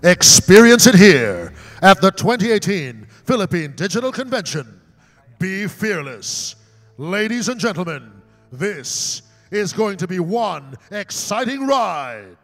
Experience it here at the 2018 Philippine Digital Convention. Be fearless. Ladies and gentlemen, this is going to be one exciting ride.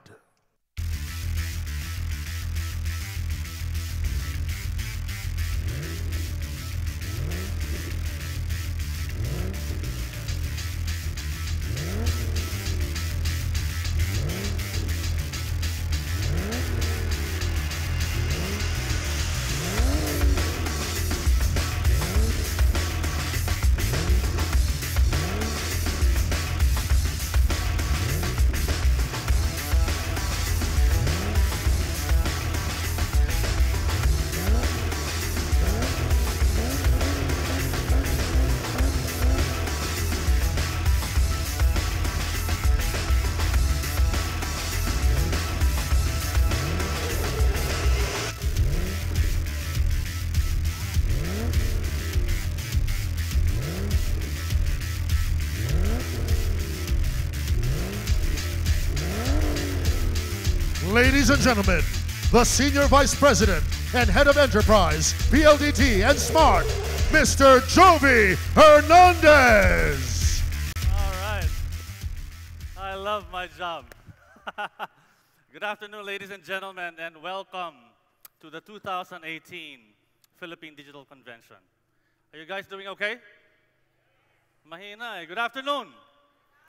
Ladies and gentlemen, the Senior Vice President and Head of Enterprise, PLDT and Smart, Mr. Jovi Hernandez. All right. I love my job. Good afternoon, ladies and gentlemen, and welcome to the 2018 Philippine Digital Convention. Are you guys doing okay? Mahina, eh? Good afternoon.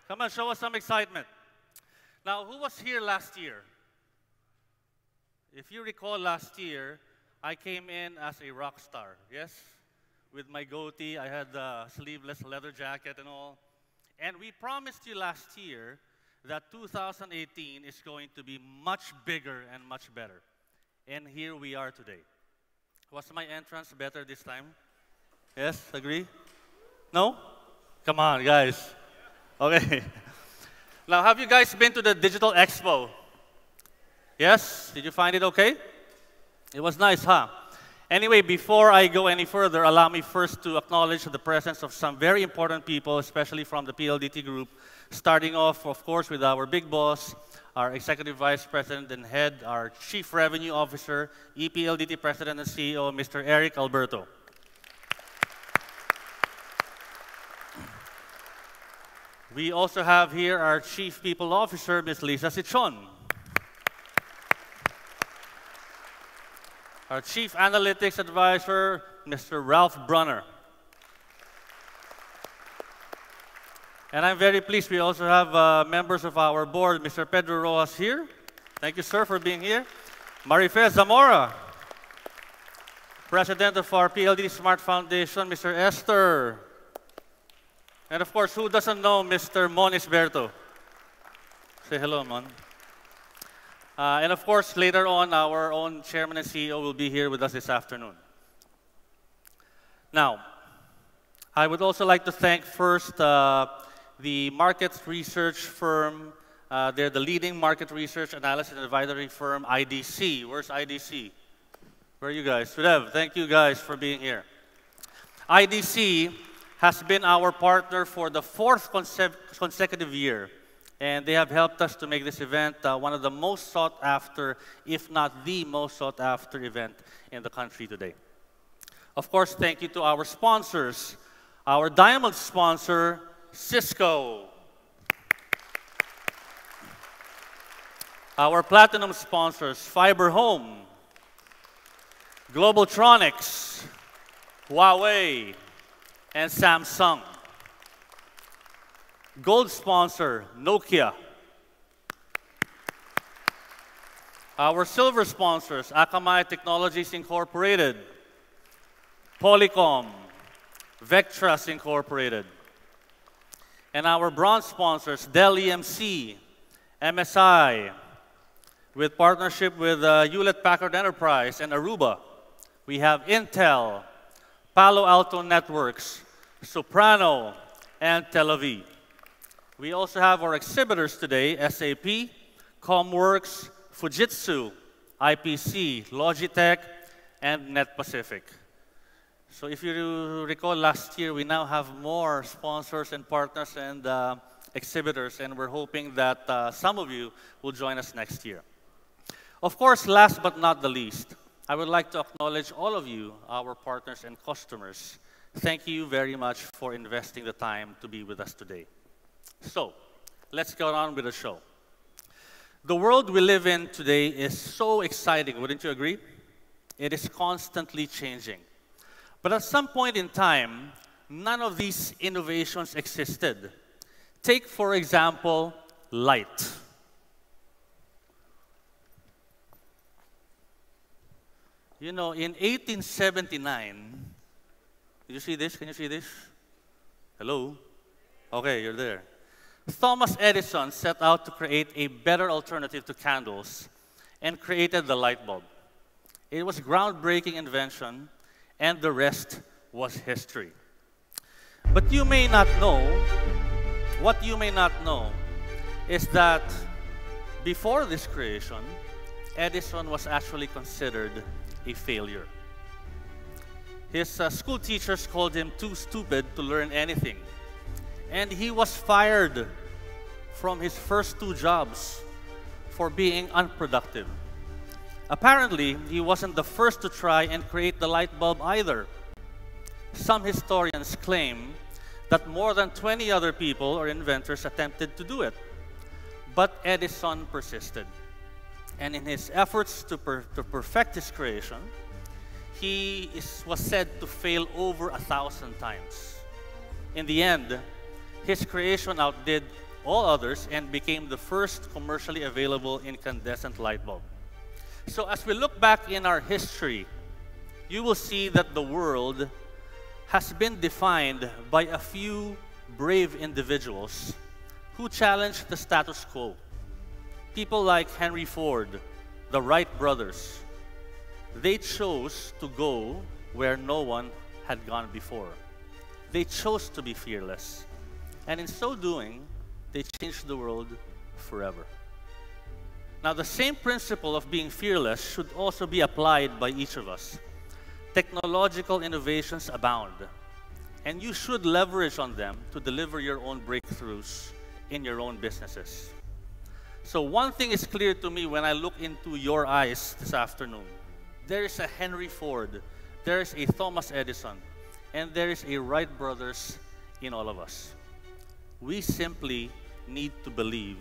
Come on, show us some excitement. Now, who was here last year? If you recall last year, I came in as a rock star, yes? With my goatee, I had the sleeveless leather jacket and all. And we promised you last year that 2018 is going to be much bigger and much better. And here we are today. Was my entrance better this time? Yes, agree? No? Come on, guys. Okay. Now, have you guys been to the Digital Expo? Yes? Did you find it okay? It was nice, huh? Anyway, before I go any further, allow me first to acknowledge the presence of some very important people, especially from the PLDT group, starting off, of course, with our big boss, our Executive Vice President and Head, our Chief Revenue Officer, EPLDT President and CEO, Mr. Eric Alberto. We also have here our Chief People Officer, Ms. Lisa Sichon. Our Chief Analytics Advisor, Mr. Ralph Brunner. And I'm very pleased we also have members of our board, Mr. Pedro Rojas here. Thank you, sir, for being here. Marifez Zamora, President of our PLDT Smart Foundation, Mr. Esther. And of course, who doesn't know Mr. Monis Berto? Say hello, Mon. And of course, later on, our own Chairman and CEO will be here with us this afternoon. Now, I would also like to thank first the market research firm. They're the leading market research analysis and advisory firm, IDC. Where's IDC? Where are you guys? Sudev, thank you guys for being here. IDC has been our partner for the fourth consecutive year. And they have helped us to make this event one of the most sought after, if not the most sought after event in the country today. Of course, thank you to our sponsors. Our diamond sponsor, Cisco. Our platinum sponsors, Fiber Home, Globaltronics, Huawei, and Samsung. Gold sponsor, Nokia. Our silver sponsors, Akamai Technologies Incorporated, Polycom, Vectrus Incorporated. And our bronze sponsors, Dell EMC, MSI, with partnership with Hewlett-Packard Enterprise and Aruba. We have Intel, Palo Alto Networks, Soprano, and Tel Aviv. We also have our exhibitors today, SAP, Comworks, Fujitsu, IPC, Logitech, and NetPacific. So if you recall last year, we now have more sponsors and partners and exhibitors, and we're hoping that some of you will join us next year. Of course, last but not the least, I would like to acknowledge all of you, our partners and customers. Thank you very much for investing the time to be with us today. So, let's get on with the show. The world we live in today is so exciting, wouldn't you agree? It is constantly changing. But at some point in time, none of these innovations existed. Take, for example, light. You know, in 1879, did you see this? Can you see this? Hello? Okay, you're there. Thomas Edison set out to create a better alternative to candles and created the light bulb. It was a groundbreaking invention, and the rest was history. But you may not know, what you may not know is that before this creation, Edison was actually considered a failure. His school teachers called him too stupid to learn anything. And he was fired from his first 2 jobs for being unproductive. Apparently, he wasn't the first to try and create the light bulb either. Some historians claim that more than 20 other people or inventors attempted to do it. But Edison persisted. And in his efforts to perfect his creation, he was said to fail over 1,000 times. In the end, his creation outdid all others and became the first commercially available incandescent light bulb. So as we look back in our history, you will see that the world has been defined by a few brave individuals who challenged the status quo. People like Henry Ford, the Wright brothers. They chose to go where no one had gone before. They chose to be fearless. And in so doing, they changed the world forever. Now, the same principle of being fearless should also be applied by each of us. Technological innovations abound, and you should leverage on them to deliver your own breakthroughs in your own businesses. So one thing is clear to me when I look into your eyes this afternoon. There is a Henry Ford, there is a Thomas Edison, and there is a Wright brothers in all of us. We simply need to believe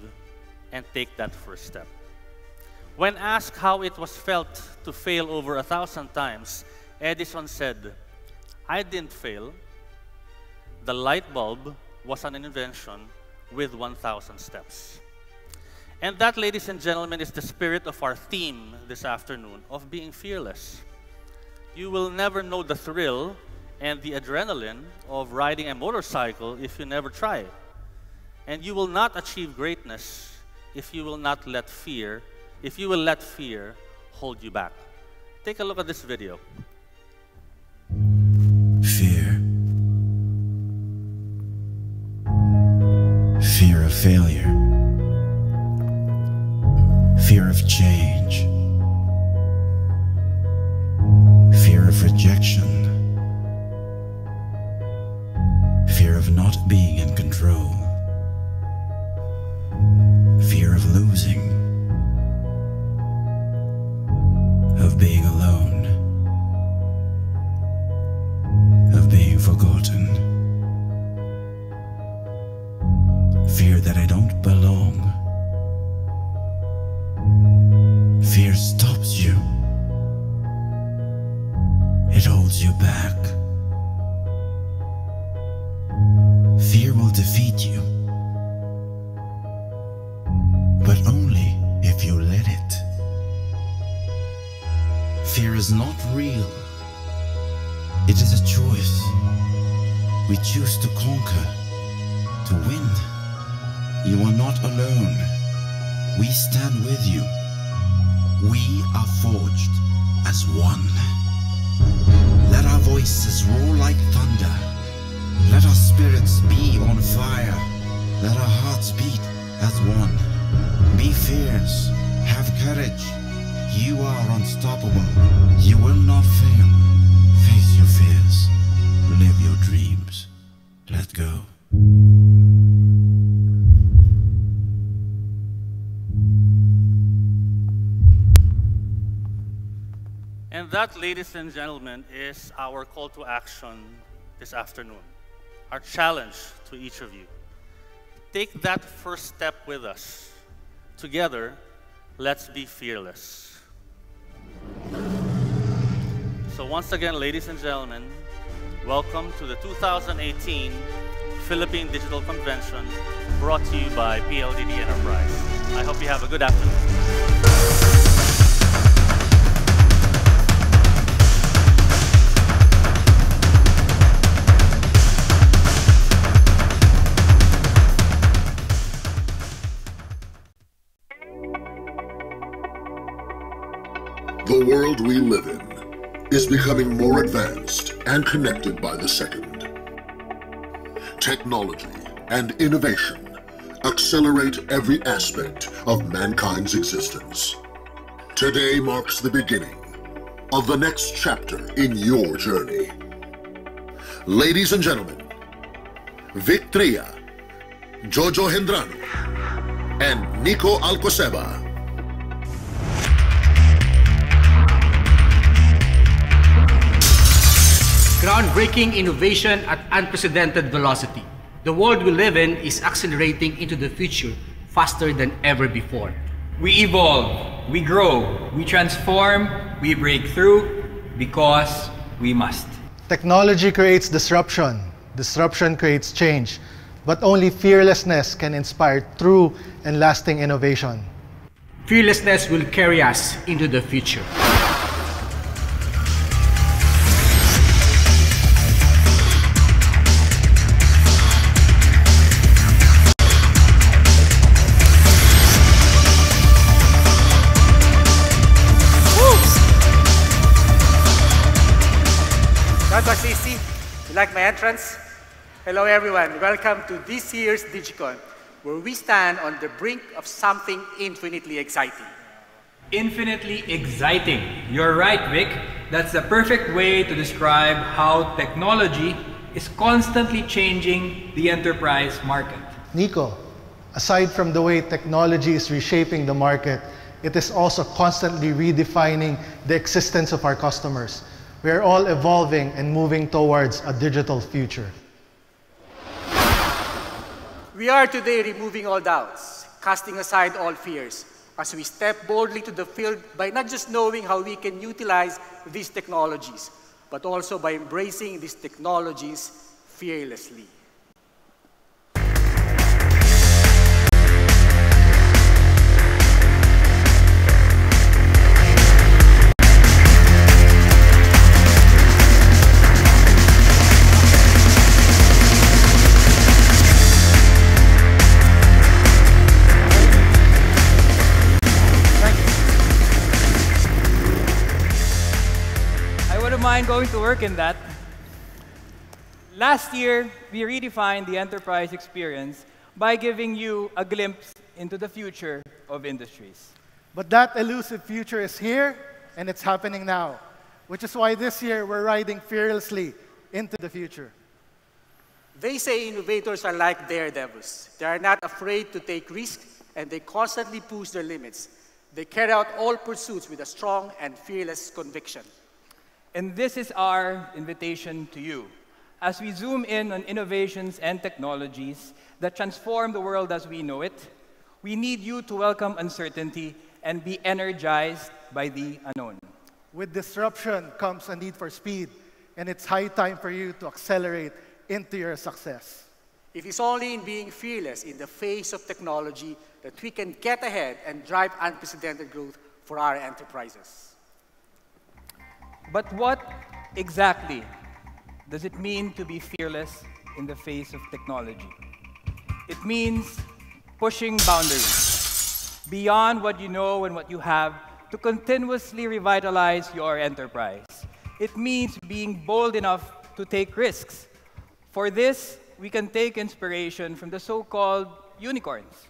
and take that first step. When asked how it was felt to fail over 1,000 times, Edison said, "I didn't fail. The light bulb was an invention with 1,000 steps." And that, ladies and gentlemen, is the spirit of our theme this afternoon, of being fearless. You will never know the thrill and the adrenaline of riding a motorcycle if you never try. And you will not achieve greatness if you will let fear hold you back. Take a look at this video. Fear. Fear of failure. Fear of change. Fear of rejection. Fear of not being in control. Fear of losing. Of being alone. Of being forgotten. Fear that I don't belong. Fear stops you. It holds you back. Fear will defeat you, but only if you let it. Fear is not real. It is a choice. We choose to conquer, to win. You are not alone. We stand with you. We are forged as one. Let our voices roar like thunder. Let our spirits be on fire. Let our hearts beat as one. Be fierce. Have courage. You are unstoppable. You will not fail. Face your fears. Live your dreams. Let go. that, ladies and gentlemen, is our call to action this afternoon. Our challenge to each of you. Take that first step with us. Together, let's be fearless. So once again, ladies and gentlemen, welcome to the 2018 Philippine Digital Convention, brought to you by PLDT Enterprise. I hope you have a good afternoon. The world we live in is becoming more advanced and connected by the second. Technology and innovation accelerate every aspect of mankind's existence. Today marks the beginning of the next chapter in your journey. Ladies and gentlemen, Victria, Jojo Hendrano, and Nico Alcoseba. Groundbreaking innovation at unprecedented velocity. The world we live in is accelerating into the future faster than ever before. We evolve, we grow, we transform, we break through because we must. Technology creates disruption. Disruption creates change. But only fearlessness can inspire true and lasting innovation. Fearlessness will carry us into the future. That was easy. You like my entrance? Hello everyone, welcome to this year's Digicon, where we stand on the brink of something infinitely exciting. Infinitely exciting. You're right, Vic. That's the perfect way to describe how technology is constantly changing the enterprise market. Nico, aside from the way technology is reshaping the market, it is also constantly redefining the existence of our customers. We are all evolving and moving towards a digital future. We are today removing all doubts, casting aside all fears, as we step boldly to the field by not just knowing how we can utilize these technologies, but also by embracing these technologies fearlessly. Mind going to work in that. Last year, we redefined the enterprise experience by giving you a glimpse into the future of industries. But that elusive future is here, and it's happening now, which is why this year we're riding fearlessly into the future. They say innovators are like daredevils. They are not afraid to take risks, and they constantly push their limits. They carry out all pursuits with a strong and fearless conviction. And this is our invitation to you. As we zoom in on innovations and technologies that transform the world as we know it, we need you to welcome uncertainty and be energized by the unknown. With disruption comes a need for speed, and it's high time for you to accelerate into your success. It is only in being fearless in the face of technology that we can get ahead and drive unprecedented growth for our enterprises. But what exactly does it mean to be fearless in the face of technology? It means pushing boundaries beyond what you know and what you have to continuously revitalize your enterprise. It means being bold enough to take risks. For this, we can take inspiration from the so-called unicorns,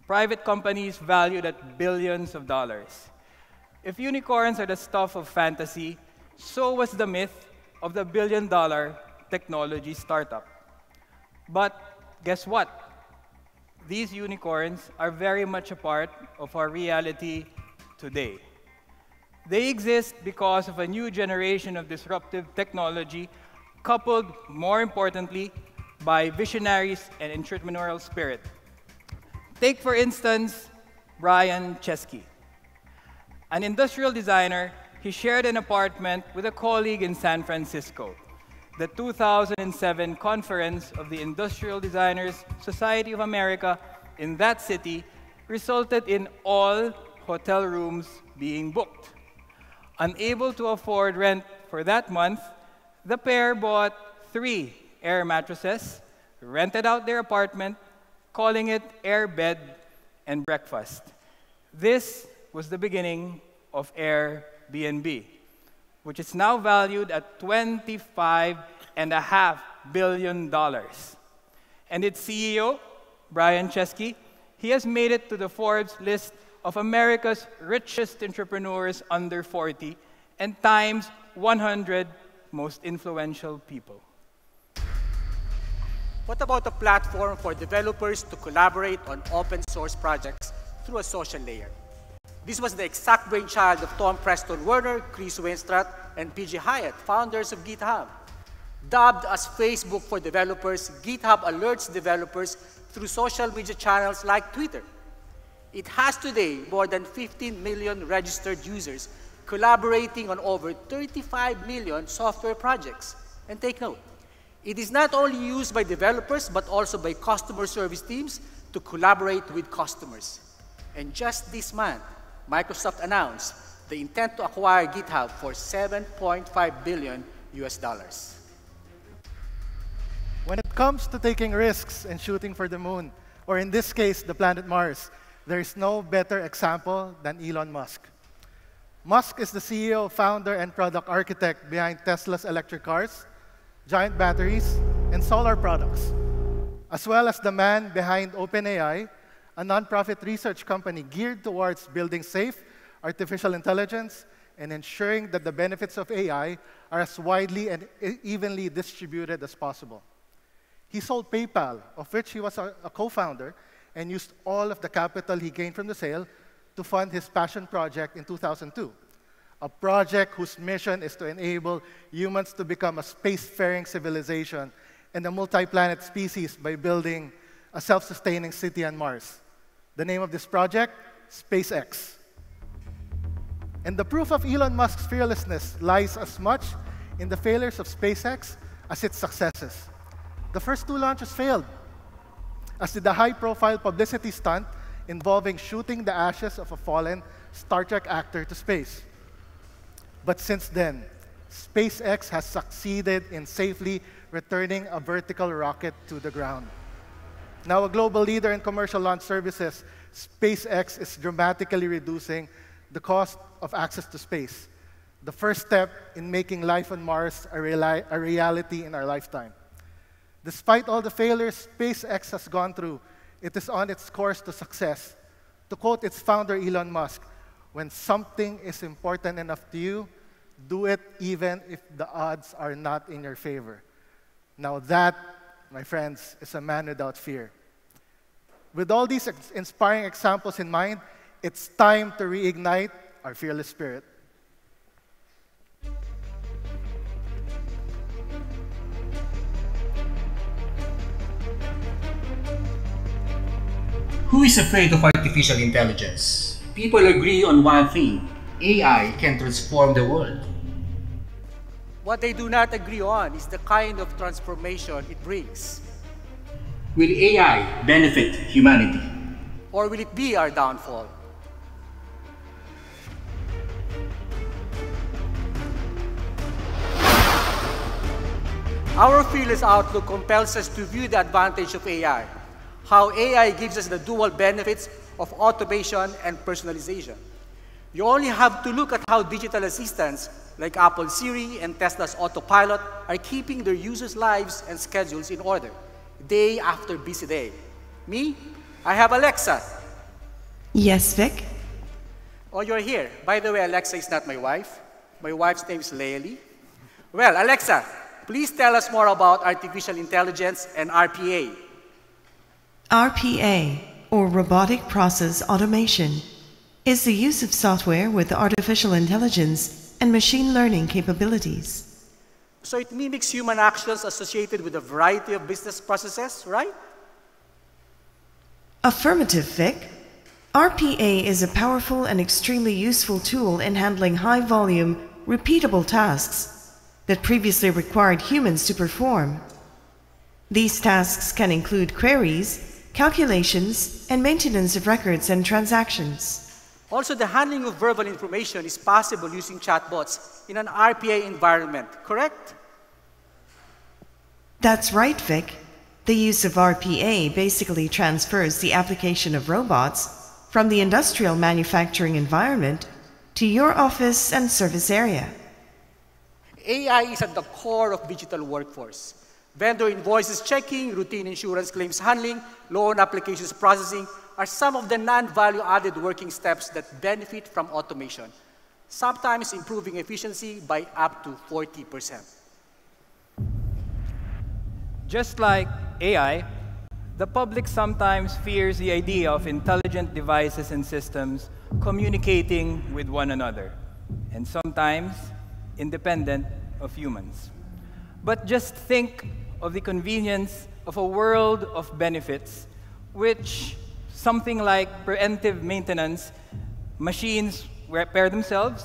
private companies valued at billions of dollars. If unicorns are the stuff of fantasy, so was the myth of the billion-dollar technology startup. But guess what? These unicorns are very much a part of our reality today. They exist because of a new generation of disruptive technology, coupled, more importantly, by visionaries and entrepreneurial spirit. Take, for instance, Brian Chesky. An industrial designer, he shared an apartment with a colleague in San Francisco. The 2007 conference of the Industrial Designers Society of America in that city resulted in all hotel rooms being booked. Unable to afford rent for that month, the pair bought 3 air mattresses, rented out their apartment, calling it Air Bed and Breakfast. This was the beginning of Airbnb, which is now valued at $25.5 billion. And its CEO, Brian Chesky, he has made it to the Forbes list of America's richest entrepreneurs under 40 and Time's 100 most influential people. What about a platform for developers to collaborate on open source projects through a social layer? This was the exact brainchild of Tom Preston Werner, Chris Wainstrat, and PG Hyatt, founders of GitHub. Dubbed as Facebook for developers, GitHub alerts developers through social media channels like Twitter. It has today more than 15 million registered users collaborating on over 35 million software projects. And take note, it is not only used by developers, but also by customer service teams to collaborate with customers. And just this month, Microsoft announced the intent to acquire GitHub for $7.5 billion US. When it comes to taking risks and shooting for the moon, or in this case, the planet Mars, there is no better example than Elon Musk. Musk is the CEO, founder, and product architect behind Tesla's electric cars, giant batteries, and solar products, as well as the man behind OpenAI, a nonprofit research company geared towards building safe artificial intelligence and ensuring that the benefits of AI are as widely and evenly distributed as possible. He sold PayPal, of which he was a co-founder, and used all of the capital he gained from the sale to fund his passion project in 2002, a project whose mission is to enable humans to become a spacefaring civilization and a multi-planet species by building a self-sustaining city on Mars. The name of this project, SpaceX. And the proof of Elon Musk's fearlessness lies as much in the failures of SpaceX as its successes. The first 2 launches failed, as did the high-profile publicity stunt involving shooting the ashes of a fallen Star Trek actor to space. But since then, SpaceX has succeeded in safely returning a vertical rocket to the ground. Now a global leader in commercial launch services, SpaceX is dramatically reducing the cost of access to space, the first step in making life on Mars a reality in our lifetime. Despite all the failures SpaceX has gone through, it is on its course to success. To quote its founder, Elon Musk, "When something is important enough to you, do it even if the odds are not in your favor." Now that, my friends, is a man without fear. With all these inspiring examples in mind, it's time to reignite our fearless spirit. Who is afraid of artificial intelligence? People agree on one thing: AI can transform the world. What they do not agree on is the kind of transformation it brings. Will AI benefit humanity? Or will it be our downfall? Our fearless outlook compels us to view the advantage of AI, how AI gives us the dual benefits of automation and personalization. You only have to look at how digital assistants like Apple Siri and Tesla's Autopilot are keeping their users' lives and schedules in order, day after busy day. Me, I have Alexa. Yes, Vic? Oh, you're here. By the way, Alexa is not my wife. My wife's name is Leili. Well, Alexa, please tell us more about artificial intelligence and RPA. RPA, or Robotic Process Automation. is the use of software with artificial intelligence and machine learning capabilities. So it mimics human actions associated with a variety of business processes, right? Affirmative, Vic. RPA is a powerful and extremely useful tool in handling high-volume, repeatable tasks that previously required humans to perform. These tasks can include queries, calculations, and maintenance of records and transactions. Also, the handling of verbal information is possible using chatbots in an RPA environment, correct? That's right, Vic. The use of RPA basically transfers the application of robots from the industrial manufacturing environment to your office and service area. AI is at the core of digital workforce. Vendor invoices checking, routine insurance claims handling, loan applications processing are some of the non-value-added working steps that benefit from automation, sometimes improving efficiency by up to 40%. Just like AI, the public sometimes fears the idea of intelligent devices and systems communicating with one another, and sometimes independent of humans. But just think of the convenience of a world of benefits, which something like preemptive maintenance, machines repair themselves,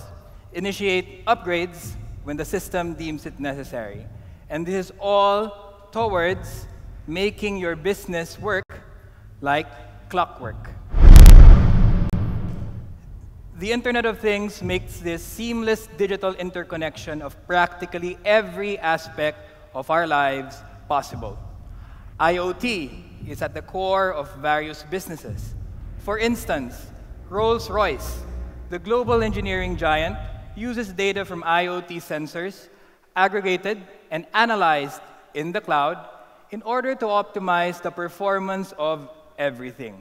initiate upgrades when the system deems it necessary. And this is all towards making your business work like clockwork. The Internet of Things makes this seamless digital interconnection of practically every aspect of our lives possible. IoT is at the core of various businesses. For instance, Rolls-Royce, the global engineering giant, uses data from IoT sensors, aggregated and analyzed in the cloud in order to optimize the performance of everything,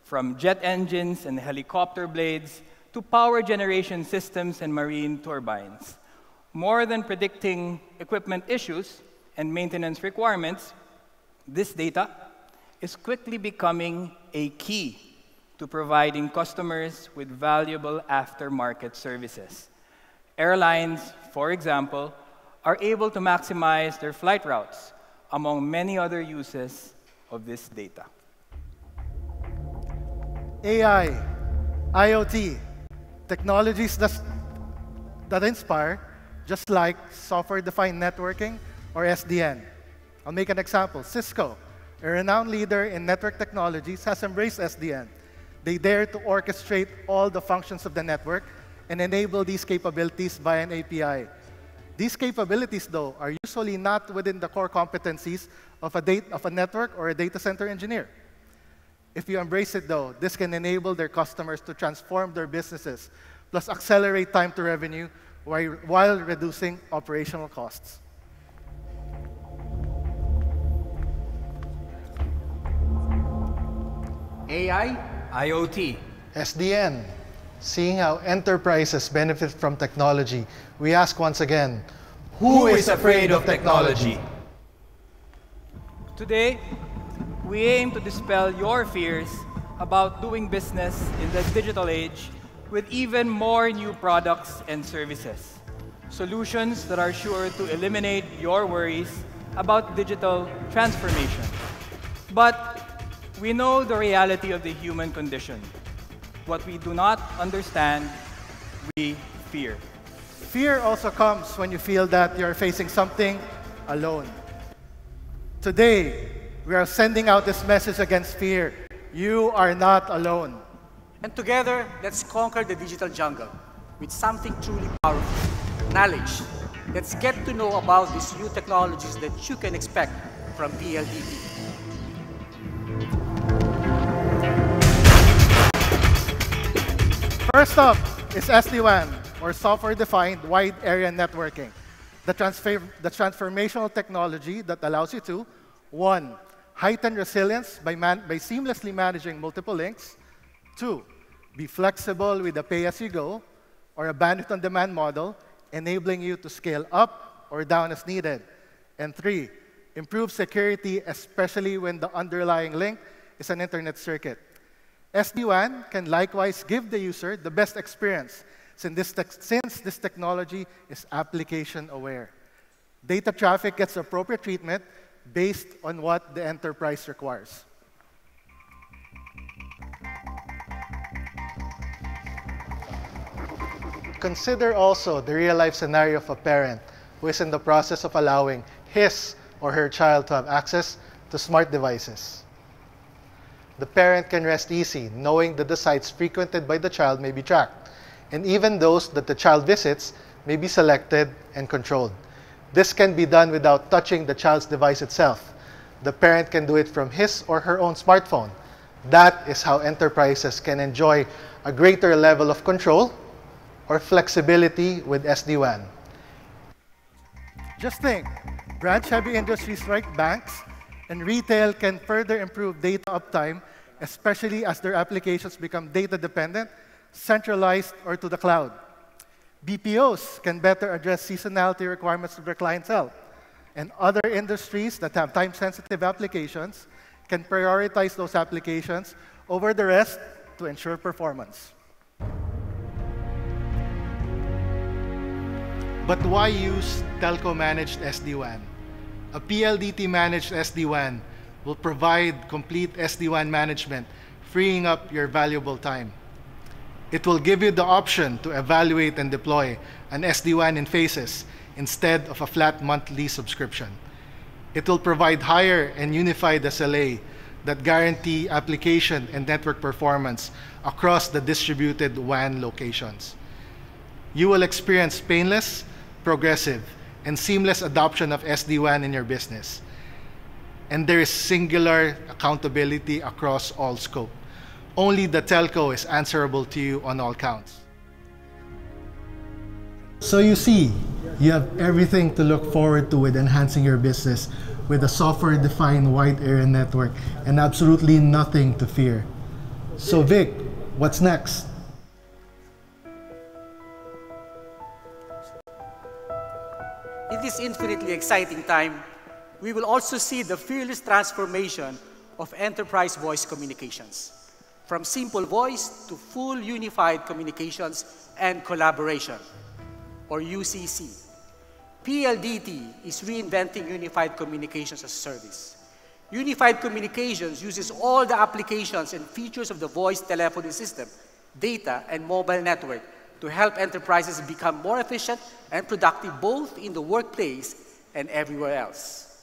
from jet engines and helicopter blades to power generation systems and marine turbines. More than predicting equipment issues and maintenance requirements, this data is quickly becoming a key to providing customers with valuable aftermarket services. Airlines, for example, are able to maximize their flight routes, among many other uses of this data. AI, IoT, technologies that inspire, just like software-defined networking or SDN. I'll make an example. Cisco, a renowned leader in network technologies, has embraced SDN. They dare to orchestrate all the functions of the network and enable these capabilities via an API. These capabilities, though, are usually not within the core competencies of a network or a data center engineer. If you embrace it, though, this can enable their customers to transform their businesses, plus accelerate time to revenue while reducing operational costs. AI, IoT, SDN. Seeing how enterprises benefit from technology, we ask once again, who is afraid of technology? Today, we aim to dispel your fears about doing business in the digital age with even more new products and services. Solutions that are sure to eliminate your worries about digital transformation. But we know the reality of the human condition. What we do not understand, we fear. Fear also comes when you feel that you're facing something alone. Today, we are sending out this message against fear. You are not alone. And together, let's conquer the digital jungle with something truly powerful, knowledge. Let's get to know about these new technologies that you can expect from PLDT. First up is SD-WAN, or Software-Defined Wide Area Networking, the transformational technology that allows you to, 1, heighten resilience by seamlessly managing multiple links, 2, be flexible with a pay-as-you-go or a bandwidth-on-demand model, enabling you to scale up or down as needed, and 3, improve security, especially when the underlying link is an internet circuit. SD-WAN can likewise give the user the best experience since this technology is application aware. Data traffic gets appropriate treatment based on what the enterprise requires. Consider also the real-life scenario of a parent who is in the process of allowing his or her child to have access to smart devices. The parent can rest easy, knowing that the sites frequented by the child may be tracked, and even those that the child visits may be selected and controlled. This can be done without touching the child's device itself. The parent can do it from his or her own smartphone. That is how enterprises can enjoy a greater level of control or flexibility with SD-WAN. Just think, branch-heavy industries like banks and retail can further improve data uptime, especially as their applications become data-dependent, centralized, or to the cloud. BPOs can better address seasonality requirements of their clientele, and other industries that have time-sensitive applications can prioritize those applications over the rest to ensure performance. But why use telco-managed SD-WAN? A PLDT-managed SD-WAN will provide complete SD-WAN management, freeing up your valuable time. It will give you the option to evaluate and deploy an SD-WAN in phases instead of a flat monthly subscription. It will provide higher and unified SLA that guarantee application and network performance across the distributed WAN locations. You will experience painless, progressive, and seamless adoption of SD-WAN in your business. And there is singular accountability across all scope. Only the telco is answerable to you on all counts. So you see, you have everything to look forward to with enhancing your business with a software-defined wide area network and absolutely nothing to fear. So Vic, what's next? In this infinitely exciting time, we will also see the fearless transformation of enterprise voice communications, from simple voice to full unified communications and collaboration, or UCC. PLDT is reinventing unified communications as a service. Unified communications uses all the applications and features of the voice telephony system, data, and mobile network to help enterprises become more efficient and productive both in the workplace and everywhere else.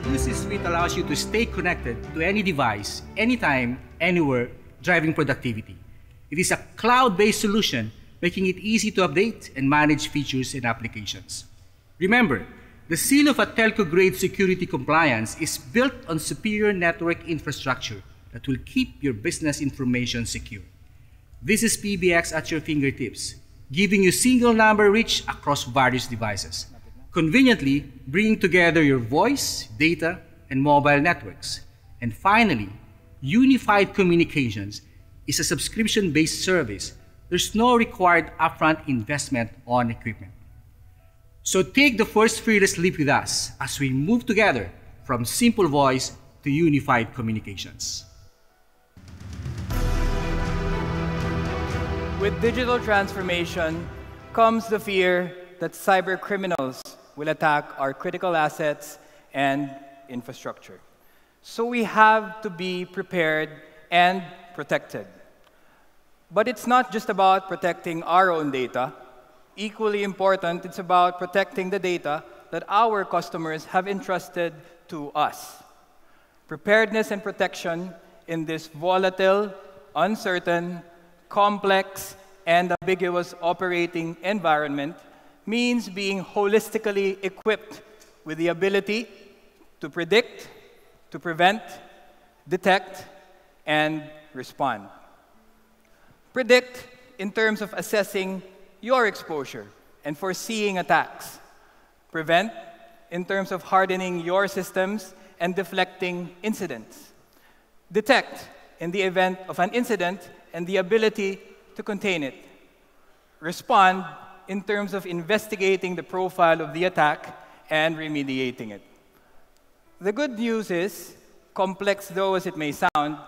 UC Suite allows you to stay connected to any device, anytime, anywhere, driving productivity. It is a cloud-based solution, making it easy to update and manage features and applications. Remember, the seal of a telco-grade security compliance is built on superior network infrastructure that will keep your business information secure. This is PBX at your fingertips, giving you single number reach across various devices, conveniently bringing together your voice, data, and mobile networks. And finally, unified communications is a subscription-based service. There's no required upfront investment on equipment. So take the first fearless leap with us as we move together from simple voice to unified communications. With digital transformation comes the fear that cyber criminals will attack our critical assets and infrastructure. So we have to be prepared and protected. But it's not just about protecting our own data. Equally important, it's about protecting the data that our customers have entrusted to us. Preparedness and protection in this volatile, uncertain, complex, and ambiguous operating environment means being holistically equipped with the ability to predict, to prevent, detect, and respond. Predict in terms of assessing your exposure and foreseeing attacks. Prevent in terms of hardening your systems and deflecting incidents. Detect in the event of an incident and the ability to contain it. Respond in terms of investigating the profile of the attack and remediating it. The good news is, complex though as it may sound,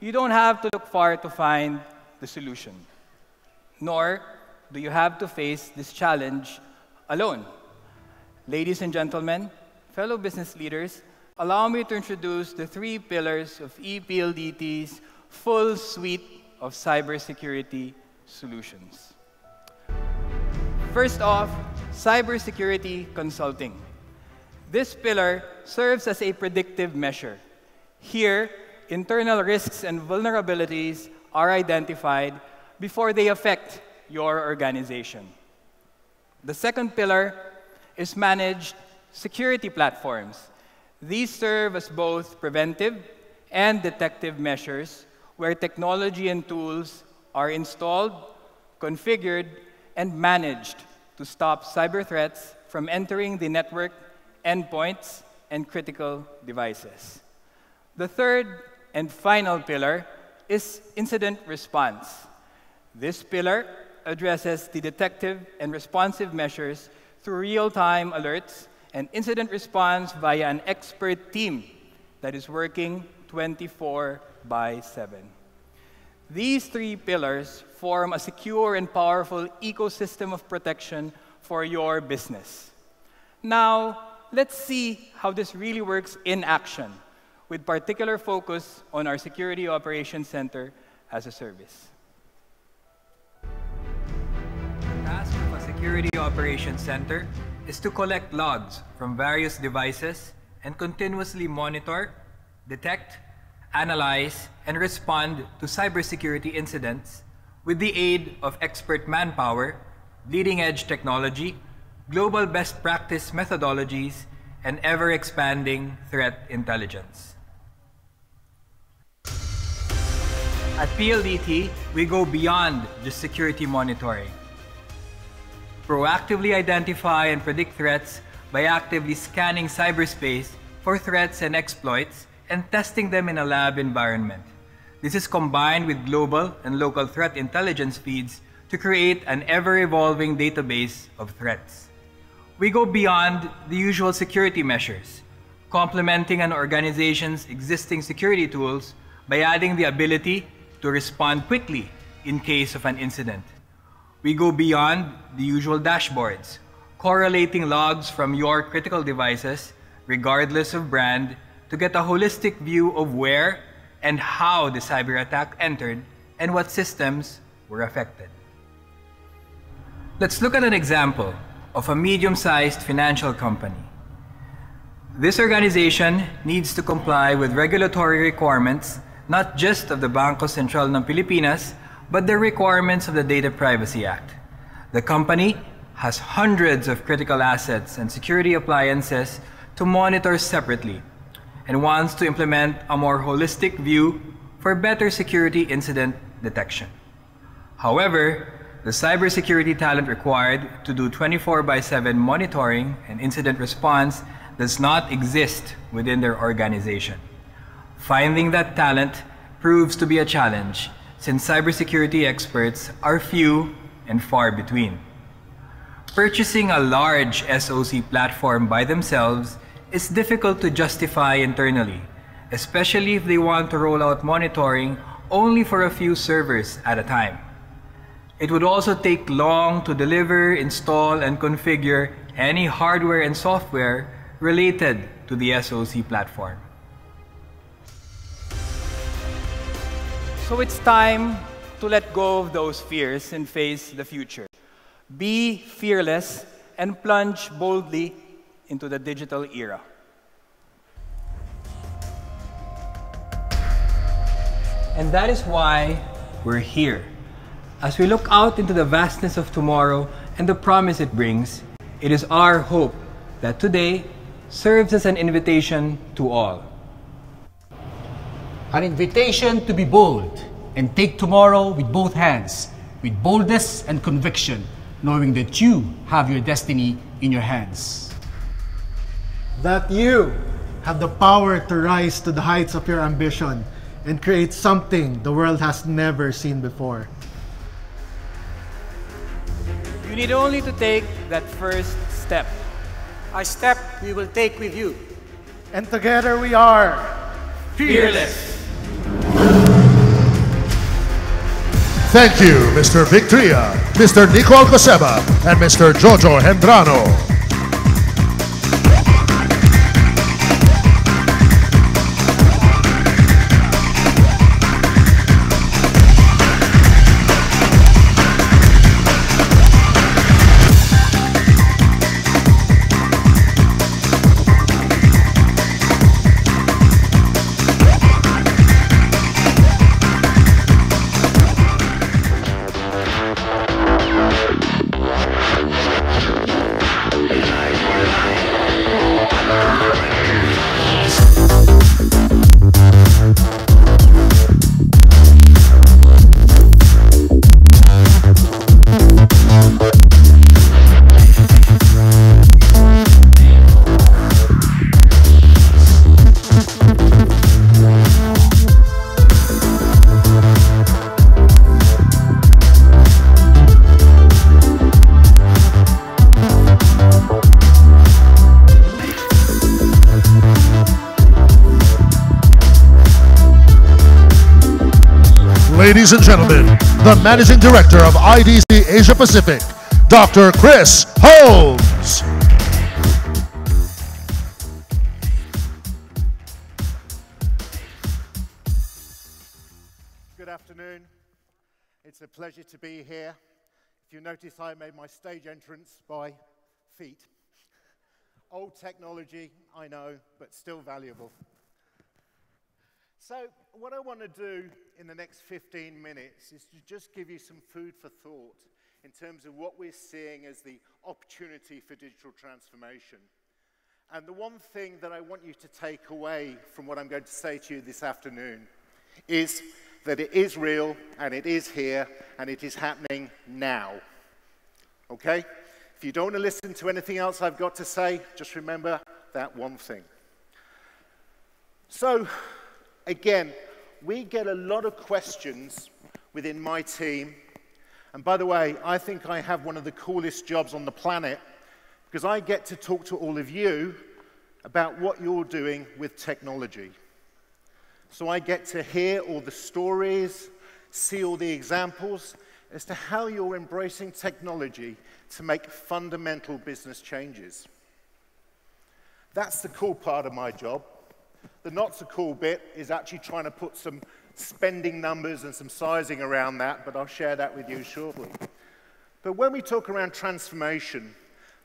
you don't have to look far to find the solution. Nor do you have to face this challenge alone. Ladies and gentlemen, fellow business leaders, allow me to introduce the 3 pillars of ePLDT's full suite of cybersecurity solutions. First off, cybersecurity consulting. This pillar serves as a predictive measure. Here, internal risks and vulnerabilities are identified before they affect your organization. The second pillar is managed security platforms. These serve as both preventive and detective measures where technology and tools are installed, configured, and managed to stop cyber threats from entering the network, endpoints, and critical devices. The third and final pillar is incident response. This pillar addresses the detective and responsive measures through real-time alerts and incident response via an expert team that is working 24/7. These 3 pillars form a secure and powerful ecosystem of protection for your business. Now, let's see how this really works in action, with particular focus on our Security Operations Center as a service. The task of a Security Operations Center is to collect logs from various devices and continuously monitor, detect, analyze, and respond to cybersecurity incidents with the aid of expert manpower, leading-edge technology, global best practice methodologies, and ever-expanding threat intelligence. At PLDT, we go beyond just security monitoring. Proactively identify and predict threats by actively scanning cyberspace for threats and exploits and testing them in a lab environment. This is combined with global and local threat intelligence feeds to create an ever-evolving database of threats. We go beyond the usual security measures, complementing an organization's existing security tools by adding the ability to respond quickly in case of an incident. We go beyond the usual dashboards, correlating logs from your critical devices, regardless of brand, to get a holistic view of where and how the cyber attack entered and what systems were affected. Let's look at an example of a medium-sized financial company. This organization needs to comply with regulatory requirements not just of the Bangko Sentral ng Pilipinas, but the requirements of the Data Privacy Act. The company has hundreds of critical assets and security appliances to monitor separately and wants to implement a more holistic view for better security incident detection. However, the cybersecurity talent required to do 24/7 monitoring and incident response does not exist within their organization. Finding that talent proves to be a challenge since cybersecurity experts are few and far between. Purchasing a large SOC platform by themselves is difficult to justify internally, especially if they want to roll out monitoring only for a few servers at a time. It would also take long to deliver, install, and configure any hardware and software related to the SOC platform. So it's time to let go of those fears and face the future. Be fearless and plunge boldly into the digital era. And that is why we're here. As we look out into the vastness of tomorrow and the promise it brings, it is our hope that today serves as an invitation to all. An invitation to be bold and take tomorrow with both hands, with boldness and conviction, knowing that you have your destiny in your hands. That you have the power to rise to the heights of your ambition and create something the world has never seen before. You need only to take that first step. A step we will take with you. And together we are Fearless. Thank you, Mr. Victoria, Mr. Nico Alcoseba, and Mr. Jojo Hendrano. Ladies and gentlemen, the Managing Director of IDC Asia Pacific, Dr. Chris Holmes. Good afternoon. It's a pleasure to be here. If you notice, I made my stage entrance by feet. Old technology, I know, but still valuable. So what I want to do in the next 15 minutes is to just give you some food for thought in terms of what we're seeing as the opportunity for digital transformation. And the one thing that I want you to take away from what I'm going to say to you this afternoon is that it is real, and it is here, and it is happening now. Okay? If you don't want to listen to anything else I've got to say, just remember that one thing. So, again, we get a lot of questions within my team. And by the way, I think I have one of the coolest jobs on the planet because I get to talk to all of you about what you're doing with technology. So I get to hear all the stories, see all the examples as to how you're embracing technology to make fundamental business changes. That's the cool part of my job. The not so cool bit is actually trying to put some spending numbers and some sizing around that, but I'll share that with you shortly. But when we talk around transformation,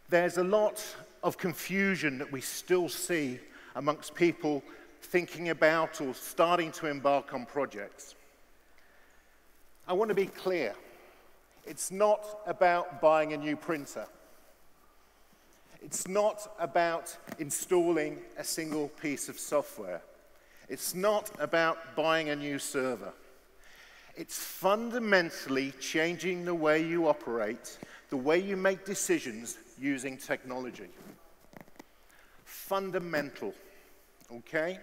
there's a lot of confusion that we still see amongst people thinking about or starting to embark on projects. I want to be clear. It's not about buying a new printer. It's not about installing a single piece of software. It's not about buying a new server. It's fundamentally changing the way you operate, the way you make decisions using technology. Fundamental, okay?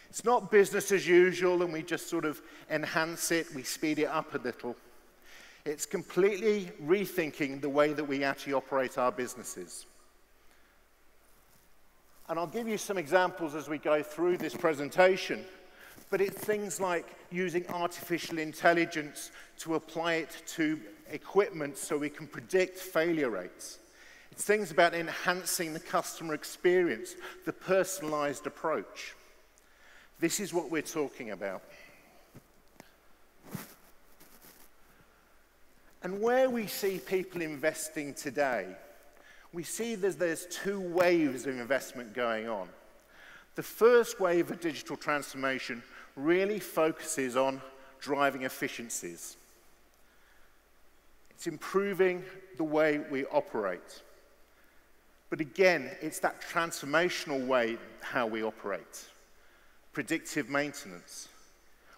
It's not business as usual and we just sort of enhance it, we speed it up a little. It's completely rethinking the way that we actually operate our businesses. And I'll give you some examples as we go through this presentation, but it's things like using artificial intelligence to apply it to equipment so we can predict failure rates. It's things about enhancing the customer experience, the personalized approach. This is what we're talking about. And where we see people investing today, we see there's two waves of investment going on. The first wave of digital transformation really focuses on driving efficiencies. It's improving the way we operate. But again, it's that transformational way how we operate. Predictive maintenance.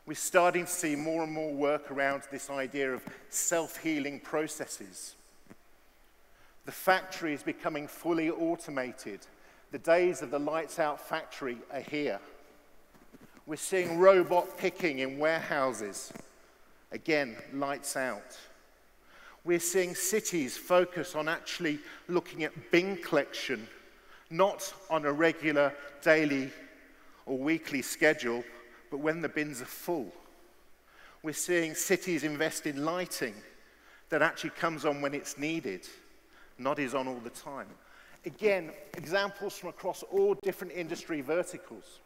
We're starting to see more and more work around this idea of self-healing processes. The factory is becoming fully automated. The days of the lights-out factory are here. We're seeing robot picking in warehouses. Again, lights out. We're seeing cities focus on actually looking at bin collection, not on a regular daily or weekly schedule, but when the bins are full. We're seeing cities invest in lighting that actually comes on when it's needed, not is on all the time. Again, examples from across all different industry verticals.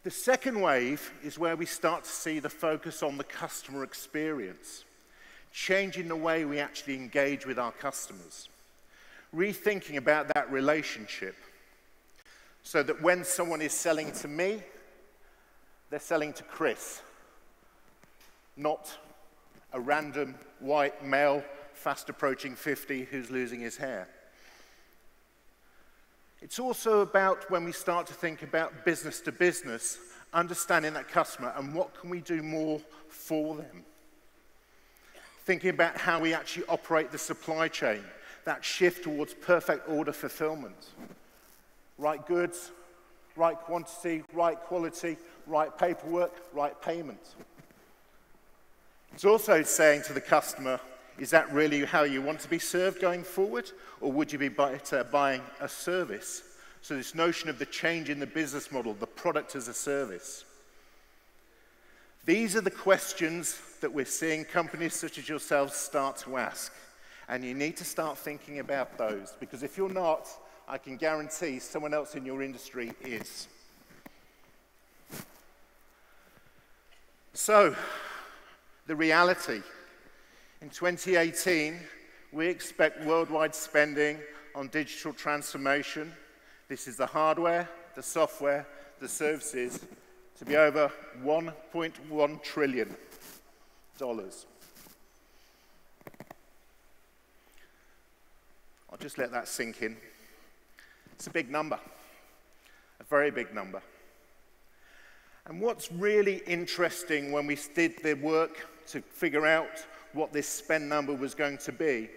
The second wave is where we start to see the focus on the customer experience, changing the way we actually engage with our customers, rethinking about that relationship so that when someone is selling to me, they're selling to Chris, not a random white male fast approaching 50 who's losing his hair. It's also about when we start to think about business to business, understanding that customer and what can we do more for them. Thinking about how we actually operate the supply chain, that shift towards perfect order fulfillment. Right goods, right quantity, right quality, right paperwork, right payment. It's also saying to the customer, is that really how you want to be served going forward? Or would you be better buying a service? So this notion of the change in the business model, the product as a service. These are the questions that we're seeing companies such as yourselves start to ask. And you need to start thinking about those, because if you're not, I can guarantee someone else in your industry is. So, the reality. In 2018, we expect worldwide spending on digital transformation, this is the hardware, the software, the services, to be over $1.1 trillion. I'll just let that sink in. It's a big number, a very big number. And what's really interesting when we did the work to figure out what this spend number was going to be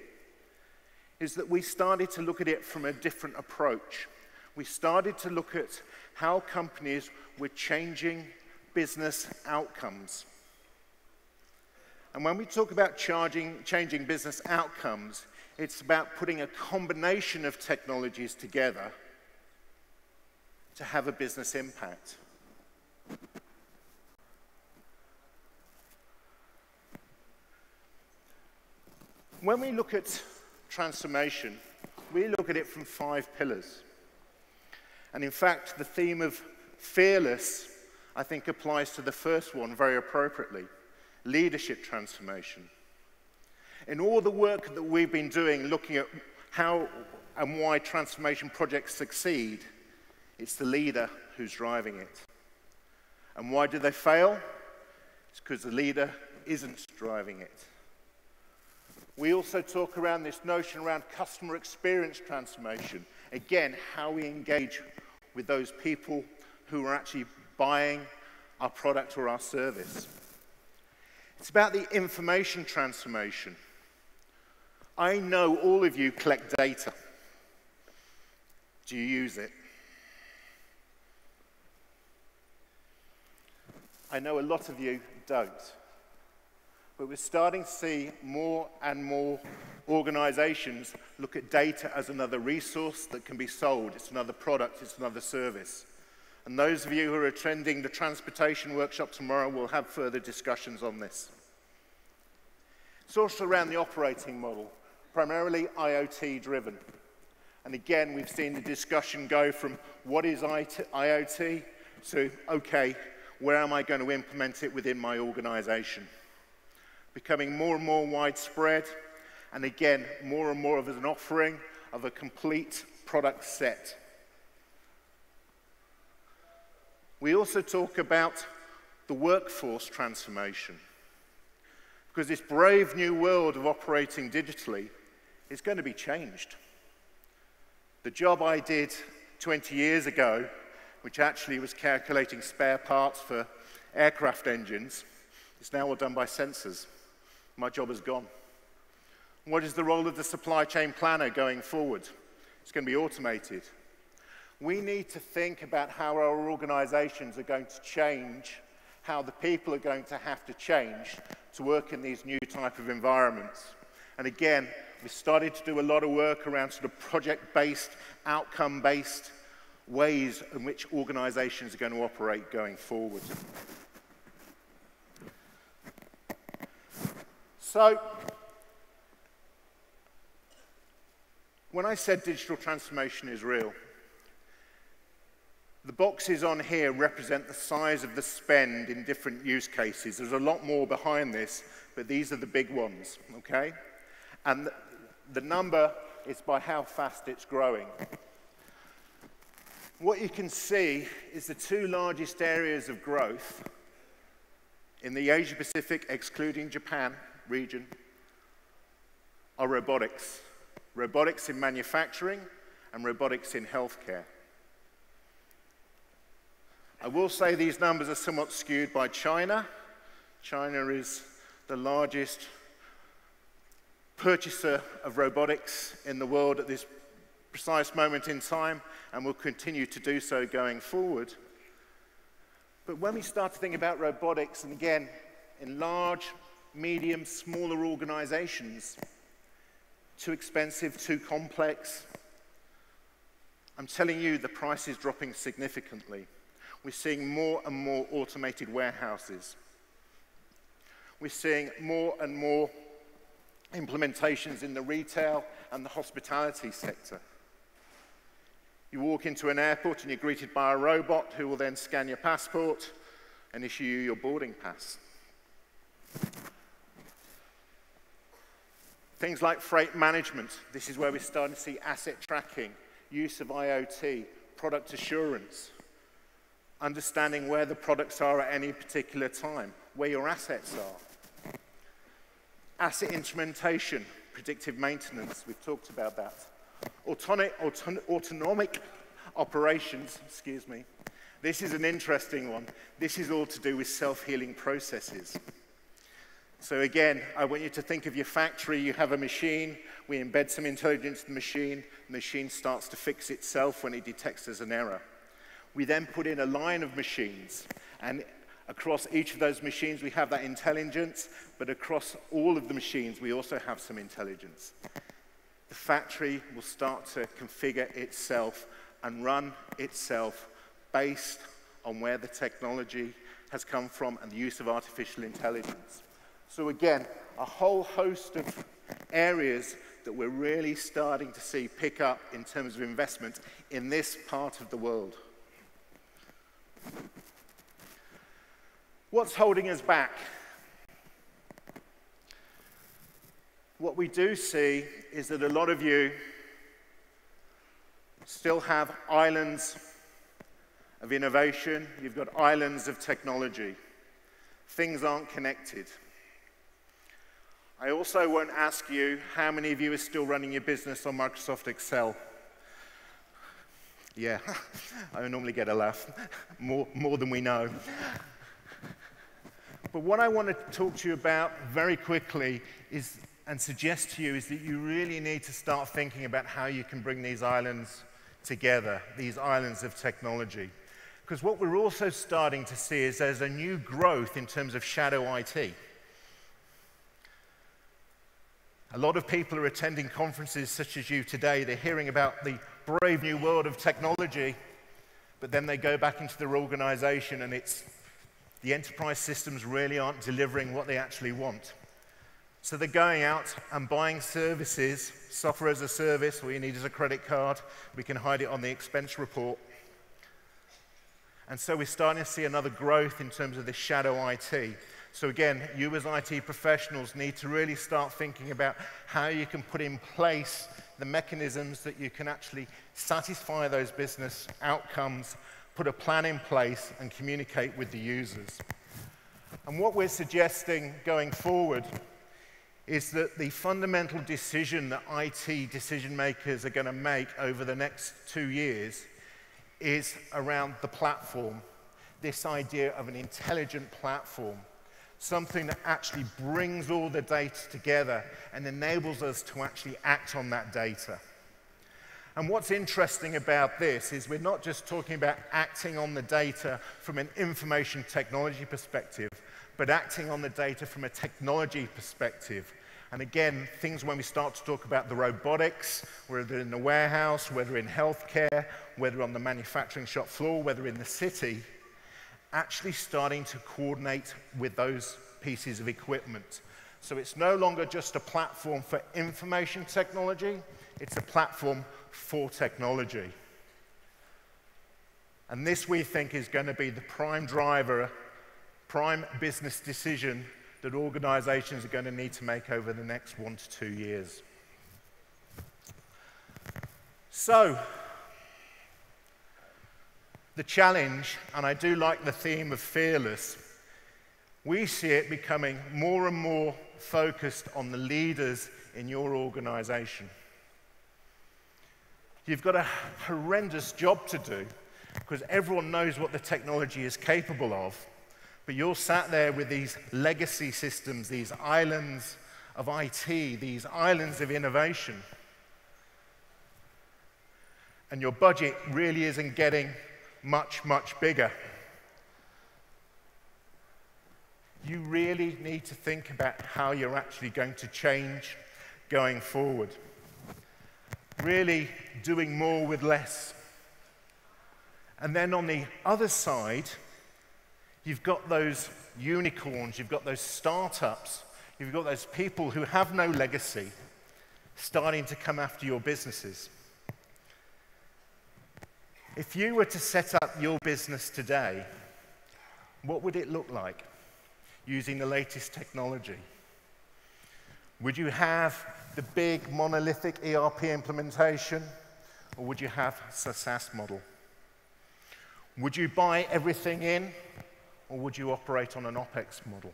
is that we started to look at it from a different approach. We started to look at how companies were changing business outcomes. And when we talk about changing business outcomes, it's about putting a combination of technologies together to have a business impact. When we look at transformation, we look at it from 5 pillars. And in fact, the theme of fearless, I think, applies to the first one very appropriately, leadership transformation. In all the work that we've been doing, looking at how and why transformation projects succeed, it's the leader who's driving it. And why do they fail? It's because the leader isn't driving it. We also talk around this notion around customer experience transformation. Again, how we engage with those people who are actually buying our product or our service. It's about the information transformation. I know all of you collect data. Do you use it? I know a lot of you don't. But we're starting to see more and more organizations look at data as another resource that can be sold. It's another product, it's another service. And those of you who are attending the transportation workshop tomorrow will have further discussions on this. It's also around the operating model, primarily IoT driven. And again, we've seen the discussion go from what is IoT to, okay, where am I going to implement it within my organization? Becoming more and more widespread, and again, more and more of an offering of a complete product set. We also talk about the workforce transformation, because this brave new world of operating digitally is going to be changed. The job I did 20 years ago, which actually was calculating spare parts for aircraft engines, is now all done by sensors. My job is gone. What is the role of the supply chain planner going forward? It's going to be automated. We need to think about how our organizations are going to change, how the people are going to have to change to work in these new type of environments. And again, we started to do a lot of work around sort of project-based, outcome-based ways in which organizations are going to operate going forward. So, when I said digital transformation is real, the boxes on here represent the size of the spend in different use cases. There's a lot more behind this, but these are the big ones, okay? And the number is by how fast it's growing. What you can see is the two largest areas of growth in the Asia-Pacific, excluding Japan, region, are robotics. Robotics in manufacturing and robotics in healthcare. I will say these numbers are somewhat skewed by China. China is the largest purchaser of robotics in the world at this precise moment in time, and will continue to do so going forward. But when we start to think about robotics, and again, in large, medium, smaller organizations, too expensive, too complex, I'm telling you, the price is dropping significantly. We're seeing more and more automated warehouses. We're seeing more and more implementations in the retail and the hospitality sector. You walk into an airport and you're greeted by a robot who will then scan your passport and issue you your boarding pass. Things like freight management. This is where we're starting to see asset tracking, use of IoT, product assurance, understanding where the products are at any particular time, where your assets are. Asset instrumentation, predictive maintenance, we've talked about that. Autonomic operations, excuse me. This is an interesting one. This is all to do with self-healing processes. So again, I want you to think of your factory. You have a machine. We embed some intelligence in the machine. The machine starts to fix itself when it detects there's an error. We then put in a line of machines, and across each of those machines we have that intelligence, but across all of the machines we also have some intelligence. The factory will start to configure itself and run itself based on where the technology has come from and the use of artificial intelligence. So again, a whole host of areas that we're really starting to see pick up in terms of investment in this part of the world. What's holding us back? What we do see is that a lot of you still have islands of innovation. You've got islands of technology. Things aren't connected. I also won't ask you how many of you are still running your business on Microsoft Excel. Yeah, I normally get a laugh, more than we know. But what I want to talk to you about very quickly is, and suggest to you, is that you really need to start thinking about how you can bring these islands together, these islands of technology. Because what we're also starting to see is there's a new growth in terms of shadow IT. A lot of people are attending conferences such as you today. They're hearing about the brave new world of technology, but then they go back into their organization and the enterprise systems really aren't delivering what they actually want. So they're going out and buying services, software as a service. All you need is a credit card. We can hide it on the expense report. And so we're starting to see another growth in terms of this shadow IT. So again, you as IT professionals need to really start thinking about how you can put in place the mechanisms that you can actually satisfy those business outcomes, put a plan in place, and communicate with the users. And what we're suggesting going forward is that the fundamental decision that IT decision makers are going to make over the next 2 years is around the platform, this idea of an intelligent platform, something that actually brings all the data together and enables us to actually act on that data. And what's interesting about this is we're not just talking about acting on the data from an information technology perspective, but acting on the data from a technology perspective. And again, things when we start to talk about the robotics, whether in the warehouse, whether in healthcare, whether on the manufacturing shop floor, whether in the city, actually starting to coordinate with those pieces of equipment. So it's no longer just a platform for information technology, it's a platform for technology. And this, we think, is going to be the prime driver, prime business decision that organizations are going to need to make over the next 1 to 2 years. So, the challenge, and I do like the theme of fearless, we see it becoming more and more focused on the leaders in your organization. You've got a horrendous job to do because everyone knows what the technology is capable of, but you're sat there with these legacy systems, these islands of IT, these islands of innovation, and your budget really isn't getting much, much bigger. You really need to think about how you're actually going to change going forward. Really doing more with less. And then on the other side, you've got those unicorns, you've got those startups, you've got those people who have no legacy starting to come after your businesses. If you were to set up your business today, what would it look like using the latest technology? Would you have the big monolithic ERP implementation, or would you have a SaaS model? Would you buy everything in, or would you operate on an OpEx model?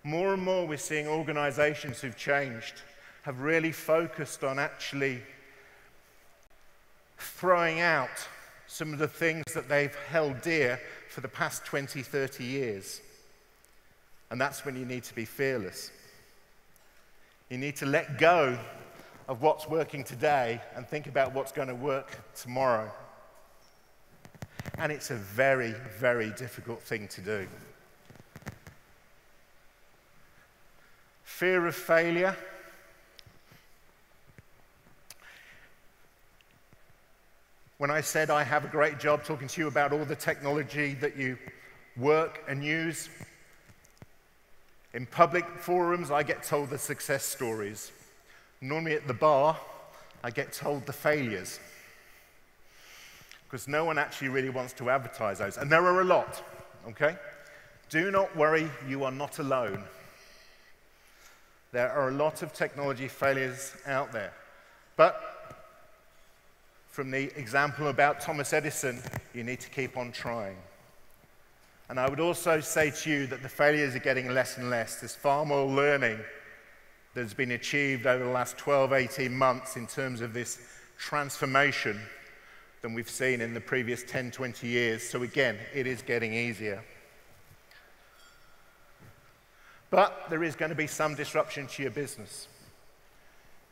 More and more we're seeing organizations who've changed, have really focused on actually throwing out some of the things that they've held dear for the past 20, 30 years. And that's when you need to be fearless. You need to let go of what's working today and think about what's going to work tomorrow. And it's a very, very difficult thing to do. Fear of failure. When I said I have a great job talking to you about all the technology that you work and use, in public forums, I get told the success stories. Normally at the bar, I get told the failures. Because no one actually really wants to advertise those. And there are a lot, okay? Do not worry, you are not alone. There are a lot of technology failures out there. But from the example about Thomas Edison, you need to keep on trying. And I would also say to you that the failures are getting less and less. There's far more learning that's been achieved over the last 12, 18 months in terms of this transformation than we've seen in the previous 10, 20 years. So again, it is getting easier. But there is going to be some disruption to your business.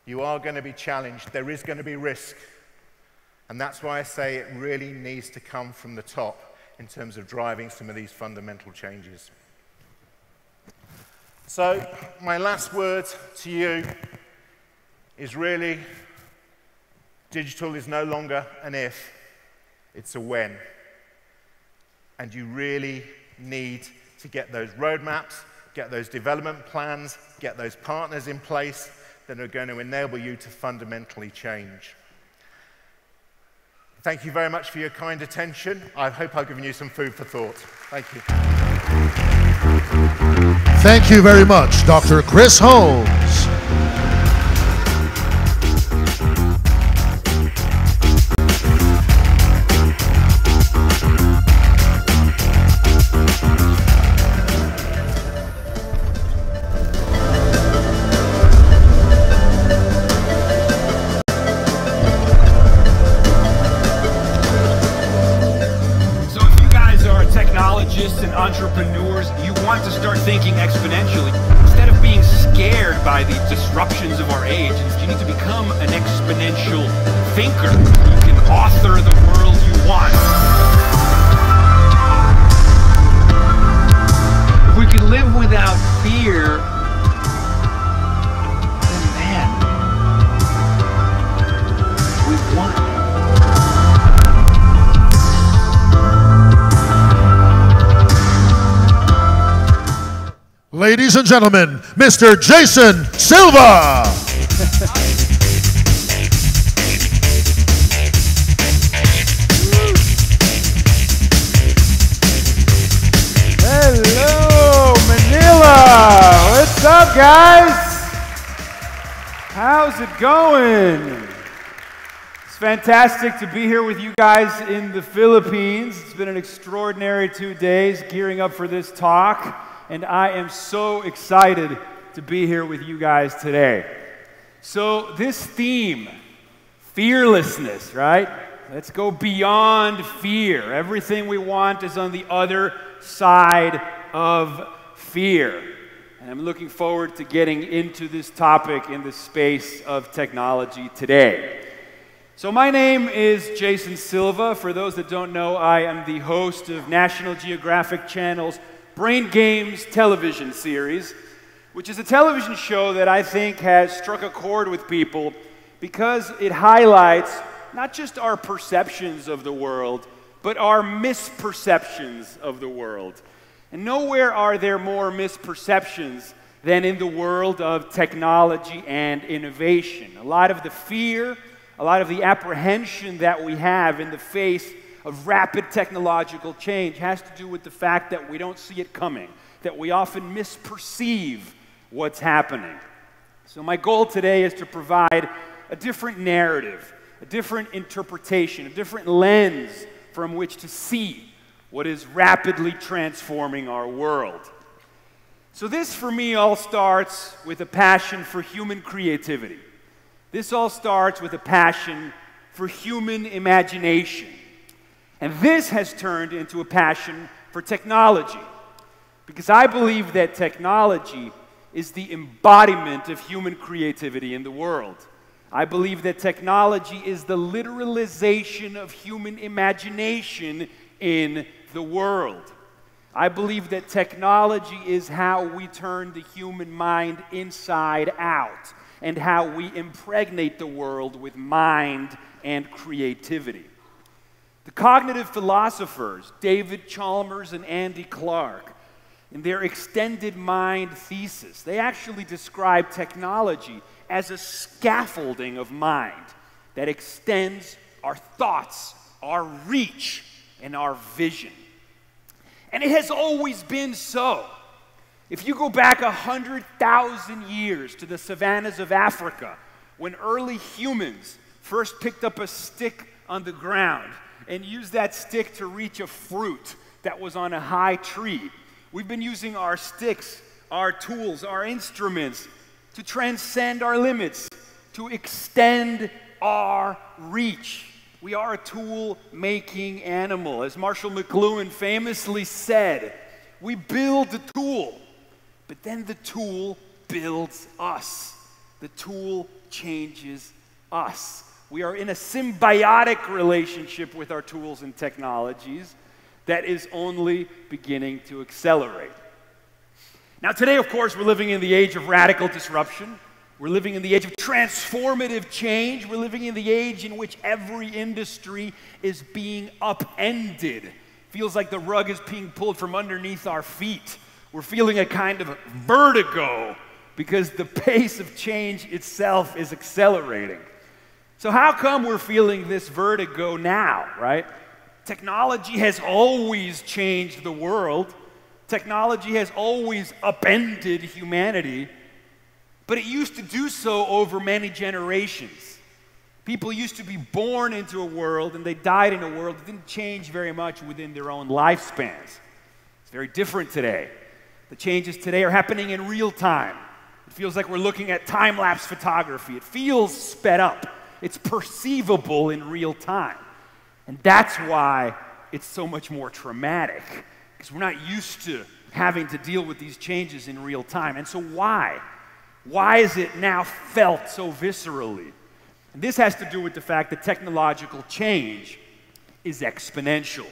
You are going to be challenged. There is going to be risk. And that's why I say it really needs to come from the top in terms of driving some of these fundamental changes. So my last word to you is really, digital is no longer an if, it's a when. And you really need to get those roadmaps, get those development plans, get those partners in place that are going to enable you to fundamentally change. Thank you very much for your kind attention. I hope I've given you some food for thought. Thank you. Thank you very much, Dr. Chris Holmes. And entrepreneurs, you want to start thinking exponentially. Instead of being scared by the disruptions of our age, you need to become an exponential thinker. You can author the world you want. If we could live without fear, Ladies and gentlemen, Mr. Jason Silva. Hello, Manila. What's up, guys? How's it going? It's fantastic to be here with you guys in the Philippines. It's been an extraordinary 2 days gearing up for this talk, and I am so excited to be here with you guys today. So this theme, fearlessness, right? Let's go beyond fear. Everything we want is on the other side of fear. And I'm looking forward to getting into this topic in the space of technology today. So my name is Jason Silva. For those that don't know, I am the host of National Geographic Channel's Brain Games television series, which is a television show that I think has struck a chord with people because it highlights not just our perceptions of the world, but our misperceptions of the world. And nowhere are there more misperceptions than in the world of technology and innovation. A lot of the fear, a lot of the apprehension that we have in the face of rapid technological change has to do with the fact that we don't see it coming, that we often misperceive what's happening. So my goal today is to provide a different narrative, a different interpretation, a different lens from which to see what is rapidly transforming our world. So this, for me, all starts with a passion for human creativity. This all starts with a passion for human imagination. And this has turned into a passion for technology, because I believe that technology is the embodiment of human creativity in the world. I believe that technology is the literalization of human imagination in the world. I believe that technology is how we turn the human mind inside out and how we impregnate the world with mind and creativity. The cognitive philosophers, David Chalmers and Andy Clark, in their extended mind thesis, they actually describe technology as a scaffolding of mind that extends our thoughts, our reach, and our vision. And it has always been so. If you go back 100,000 years to the savannas of Africa, when early humans first picked up a stick on the ground and used that stick to reach a fruit that was on a high tree, we've been using our sticks, our tools, our instruments to transcend our limits, to extend our reach. We are a tool-making animal. As Marshall McLuhan famously said, we build the tool, but then the tool builds us. The tool changes us. We are in a symbiotic relationship with our tools and technologies that is only beginning to accelerate. Now today, of course, we're living in the age of radical disruption. We're living in the age of transformative change. We're living in the age in which every industry is being upended. Feels like the rug is being pulled from underneath our feet. We're feeling a kind of vertigo because the pace of change itself is accelerating. So how come we're feeling this vertigo now, right? Technology has always changed the world. Technology has always upended humanity, but it used to do so over many generations. People used to be born into a world and they died in a world that didn't change very much within their own lifespans. It's very different today. The changes today are happening in real time. It feels like we're looking at time-lapse photography. It feels sped up. It's perceivable in real time. And that's why it's so much more traumatic, because we're not used to having to deal with these changes in real time. And so why? Why is it now felt so viscerally? And this has to do with the fact that technological change is exponential.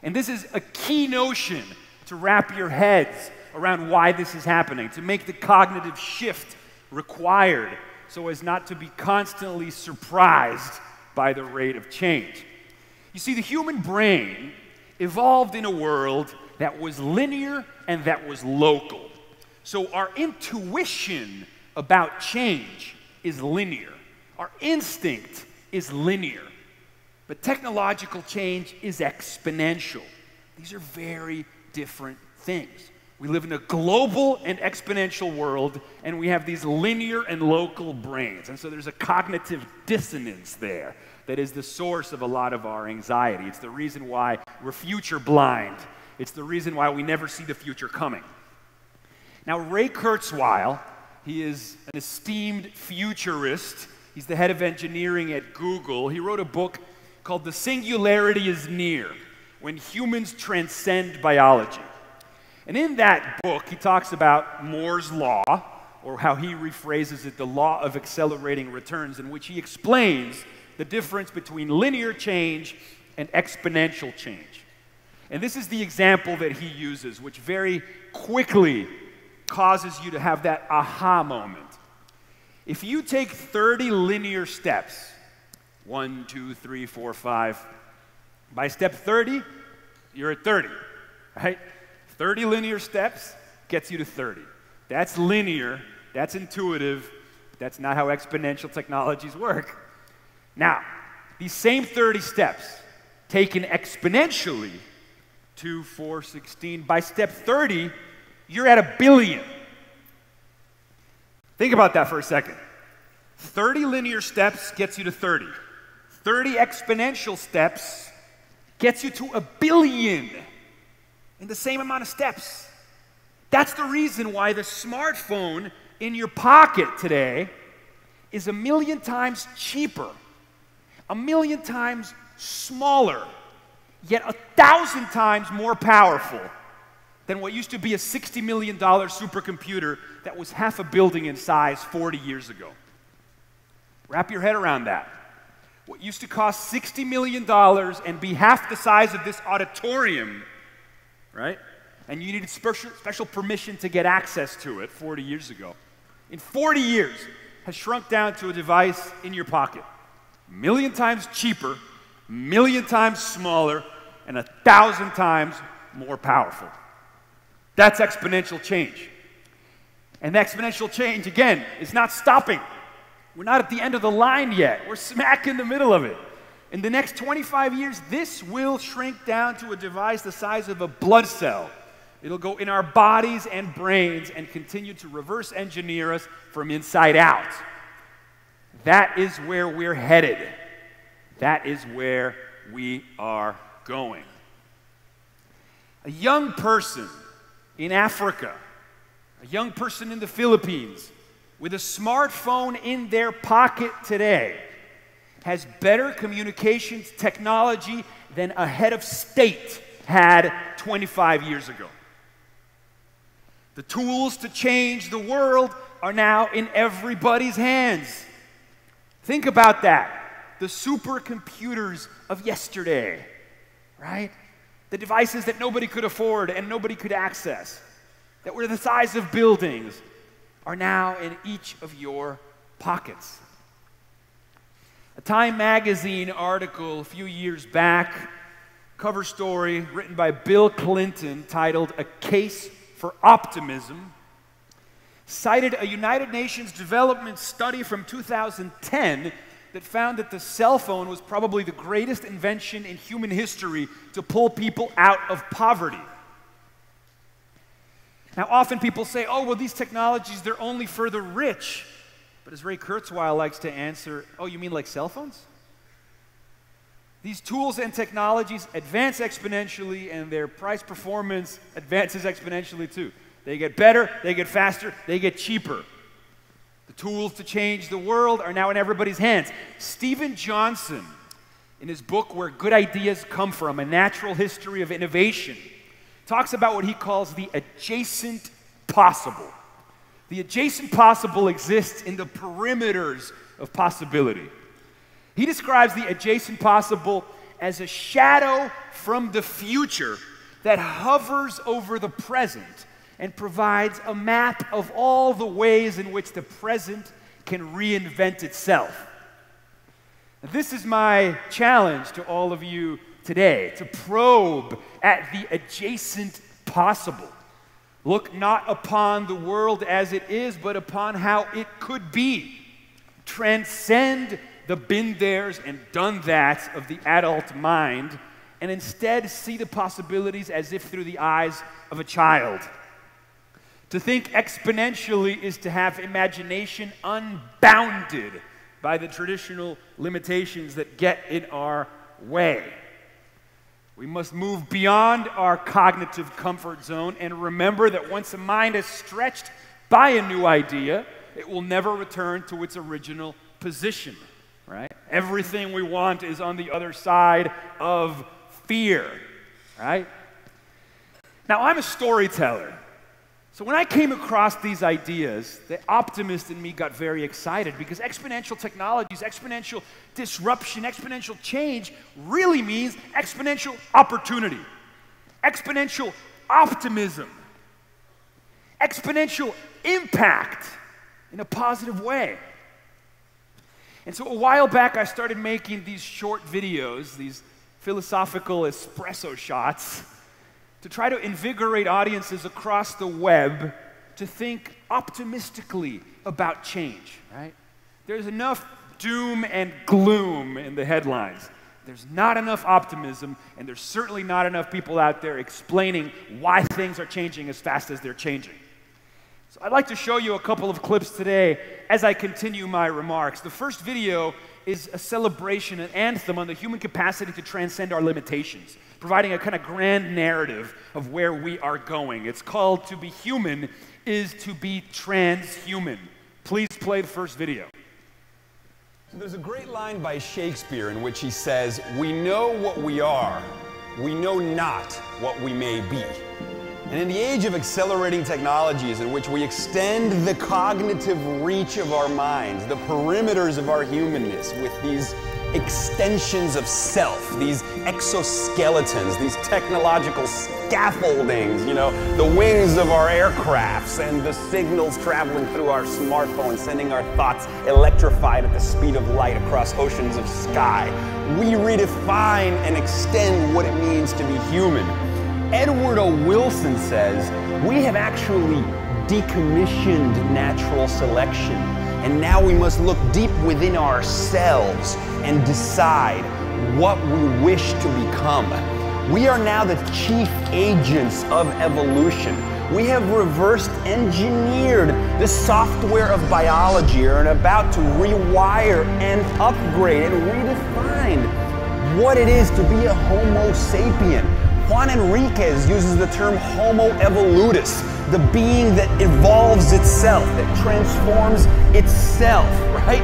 And this is a key notion to wrap your heads around why this is happening, to make the cognitive shift required so as not to be constantly surprised by the rate of change. You see, the human brain evolved in a world that was linear and that was local. So our intuition about change is linear. Our instinct is linear. But technological change is exponential. These are very different things. We live in a global and exponential world, and we have these linear and local brains. And so there's a cognitive dissonance there that is the source of a lot of our anxiety. It's the reason why we're future blind. It's the reason why we never see the future coming. Now, Ray Kurzweil, he is an esteemed futurist. He's the head of engineering at Google. He wrote a book called The Singularity is Near, When Humans Transcend Biology. And in that book, he talks about Moore's Law, or how he rephrases it, the law of accelerating returns, in which he explains the difference between linear change and exponential change. And this is the example that he uses, which very quickly causes you to have that aha moment. If you take 30 linear steps, 1, 2, 3, 4, 5, by step 30, you're at 30, right? 30 linear steps gets you to 30. That's linear, that's intuitive, that's not how exponential technologies work. Now, these same 30 steps, taken exponentially, 2, 4, 16, by step 30, you're at 1 billion. Think about that for a second. 30 linear steps gets you to 30. 30 exponential steps gets you to 1 billion in the same amount of steps. That's the reason why the smartphone in your pocket today is 1 million times cheaper, 1 million times smaller, yet 1,000 times more powerful than what used to be a $60 million supercomputer that was half a building in size 40 years ago. Wrap your head around that. What used to cost $60 million and be half the size of this auditorium, right? And you needed special permission to get access to it 40 years ago. In 40 years, has shrunk down to a device in your pocket. 1 million times cheaper, 1 million times smaller, and 1,000 times more powerful. That's exponential change. And exponential change, again, is not stopping. We're not at the end of the line yet. We're smack in the middle of it. In the next 25 years, this will shrink down to a device the size of a blood cell. It'll go in our bodies and brains and continue to reverse engineer us from inside out. That is where we're headed. That is where we are going. A young person in Africa, a young person in the Philippines, with a smartphone in their pocket today, has better communications technology than a head of state had 25 years ago. The tools to change the world are now in everybody's hands. Think about that. The supercomputers of yesterday, right? The devices that nobody could afford and nobody could access, that were the size of buildings, are now in each of your pockets. A Time magazine article a few years back, cover story written by Bill Clinton, titled "A Case for Optimism," cited a United Nations development study from 2010 that found that the cell phone was probably the greatest invention in human history to pull people out of poverty. Now, often people say, oh, well, these technologies, they're only for the rich. But as Ray Kurzweil likes to answer, oh, you mean like cell phones? These tools and technologies advance exponentially, and their price performance advances exponentially too. They get better, they get faster, they get cheaper. The tools to change the world are now in everybody's hands. Stephen Johnson, in his book Where Good Ideas Come From, A Natural History of Innovation, talks about what he calls the adjacent possible. The adjacent possible exists in the perimeters of possibility. He describes the adjacent possible as a shadow from the future that hovers over the present and provides a map of all the ways in which the present can reinvent itself. This is my challenge to all of you today, to probe at the adjacent possible, Look not upon the world as it is, but upon how it could be. Transcend the been there's and done that's of the adult mind, and instead see the possibilities as if through the eyes of a child. To think exponentially is to have imagination unbounded by the traditional limitations that get in our way. We must move beyond our cognitive comfort zone and remember that once a mind is stretched by a new idea, it will never return to its original position, right? Everything we want is on the other side of fear, right? Now, I'm a storyteller. So when I came across these ideas, the optimist in me got very excited because exponential technologies, exponential disruption, exponential change really means exponential opportunity, exponential optimism, exponential impact in a positive way. And so a while back, I started making these short videos, these philosophical espresso shots, to try to invigorate audiences across the web to think optimistically about change, right? There's enough doom and gloom in the headlines. There's not enough optimism, and there's certainly not enough people out there explaining why things are changing as fast as they're changing. So I'd like to show you a couple of clips today as I continue my remarks. The first video is a celebration, an anthem on the human capacity to transcend our limitations, providing a kind of grand narrative of where we are going. It's called "To be human is to be transhuman." Please play the first video. So there's a great line by Shakespeare in which he says, "We know what we are, we know not what we may be." And in the age of accelerating technologies in which we extend the cognitive reach of our minds, the perimeters of our humanness with these extensions of self, these exoskeletons, these technological scaffoldings, you know, the wings of our aircrafts and the signals traveling through our smartphones, sending our thoughts electrified at the speed of light across oceans of sky. We redefine and extend what it means to be human. Edward O. Wilson says, we have actually decommissioned natural selection, and now we must look deep within ourselves and decide what we wish to become. We are now the chief agents of evolution. We have reversed engineered the software of biology and are about to rewire and upgrade and redefine what it is to be a Homo sapien. Juan Enriquez uses the term Homo evolutus, the being that evolves itself, that transforms itself, right?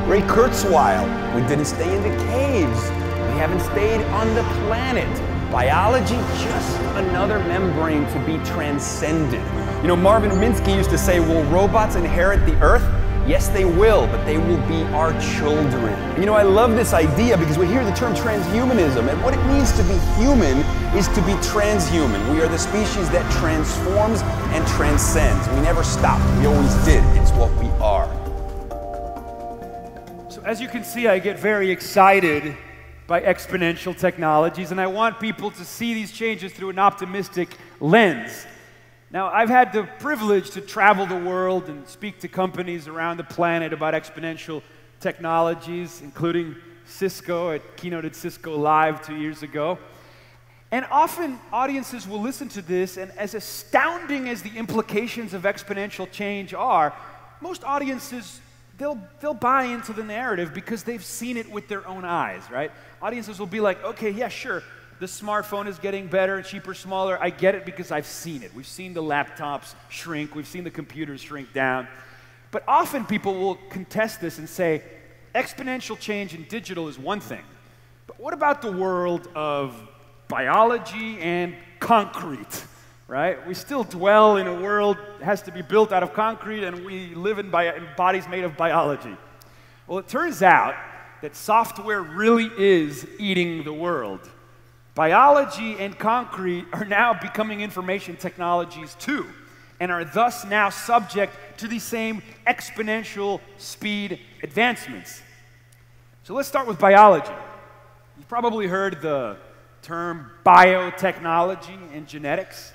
Ray Kurzweil, we didn't stay in the caves. We haven't stayed on the planet. Biology, just another membrane to be transcended. You know, Marvin Minsky used to say, will robots inherit the earth? Yes, they will, but they will be our children. And you know, I love this idea because we hear the term transhumanism, and what it means to be human is to be transhuman. We are the species that transforms and transcends. We never stopped. We always did. It's what we are. So as you can see, I get very excited by exponential technologies, and I want people to see these changes through an optimistic lens. Now, I've had the privilege to travel the world and speak to companies around the planet about exponential technologies, including Cisco. I keynoted Cisco Live 2 years ago. And often audiences will listen to this, and as astounding as the implications of exponential change are, most audiences, they'll buy into the narrative because they've seen it with their own eyes, right? Audiences will be like, okay, yeah, sure. The smartphone is getting better, cheaper, smaller. I get it because I've seen it. We've seen the laptops shrink. We've seen the computers shrink down. But often people will contest this and say, exponential change in digital is one thing. But what about the world of biology and concrete, right? We still dwell in a world that has to be built out of concrete, and we live in bodies made of biology. Well, it turns out that software really is eating the world. Biology and concrete are now becoming information technologies too, and are thus now subject to the same exponential speed advancements. So let's start with biology. You've probably heard the term biotechnology and genetics.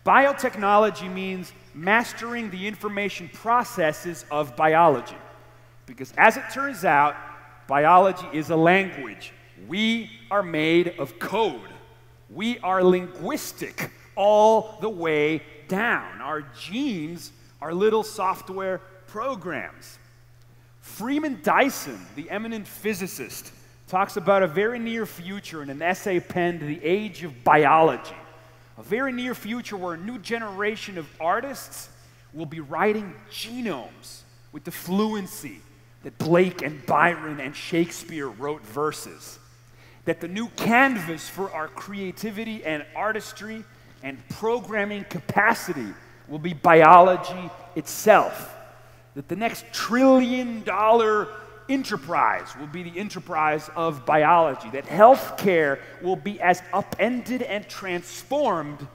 Biotechnology means mastering the information processes of biology. Because as it turns out, biology is a language. We are made of code. We are linguistic all the way down. Our genes are little software programs. Freeman Dyson, the eminent physicist, talks about a very near future in an essay penned, The Age of Biology. A very near future where a new generation of artists will be writing genomes with the fluency that Blake and Byron and Shakespeare wrote verses. That the new canvas for our creativity and artistry and programming capacity will be biology itself. That the next trillion-dollar enterprise will be the enterprise of biology. That healthcare will be as upended and transformed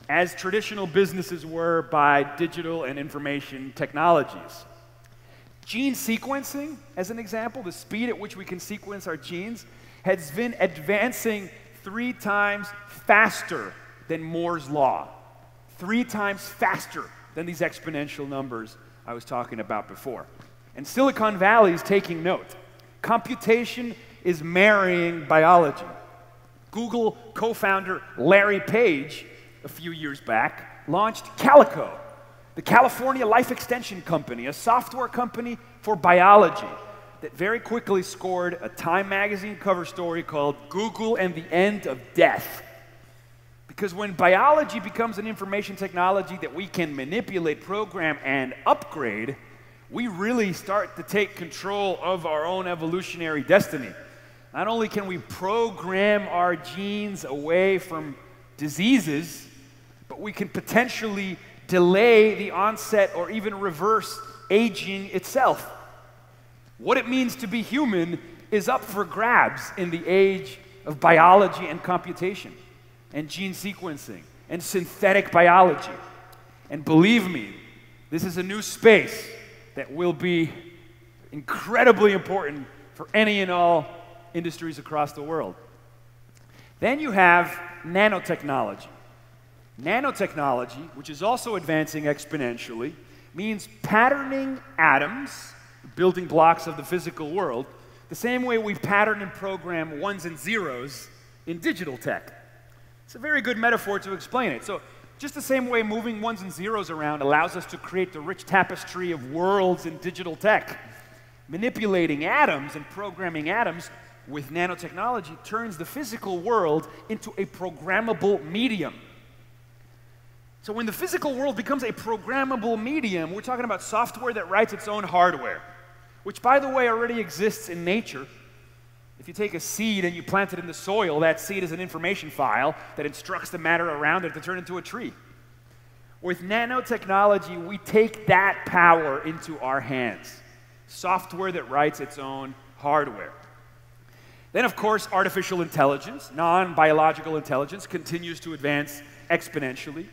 as traditional businesses were by digital and information technologies. Gene sequencing, as an example, the speed at which we can sequence our genes, has been advancing 3 times faster than Moore's Law. 3 times faster than these exponential numbers I was talking about before. And Silicon Valley is taking note. Computation is marrying biology. Google co-founder Larry Page, a few years back, launched Calico, the California Life Extension Company, a software company for biology that very quickly scored a Time magazine cover story called Google and the End of Death. Because when biology becomes an information technology that we can manipulate, program, and upgrade, we really start to take control of our own evolutionary destiny. Not only can we program our genes away from diseases, but we can potentially delay the onset or even reverse aging itself. What it means to be human is up for grabs in the age of biology and computation, and gene sequencing, and synthetic biology. And believe me, this is a new space that will be incredibly important for any and all industries across the world. Then you have nanotechnology. Nanotechnology, which is also advancing exponentially, means patterning atoms, building blocks of the physical world, the same way we pattern and program ones and zeros in digital tech. It's a very good metaphor to explain it. So, just the same way moving ones and zeros around allows us to create the rich tapestry of worlds in digital tech, manipulating atoms and programming atoms with nanotechnology turns the physical world into a programmable medium. So when the physical world becomes a programmable medium, we're talking about software that writes its own hardware, which, by the way, already exists in nature. If you take a seed and you plant it in the soil, that seed is an information file that instructs the matter around it to turn into a tree. With nanotechnology, we take that power into our hands. Software that writes its own hardware. Then, of course, artificial intelligence, non-biological intelligence, continues to advance exponentially.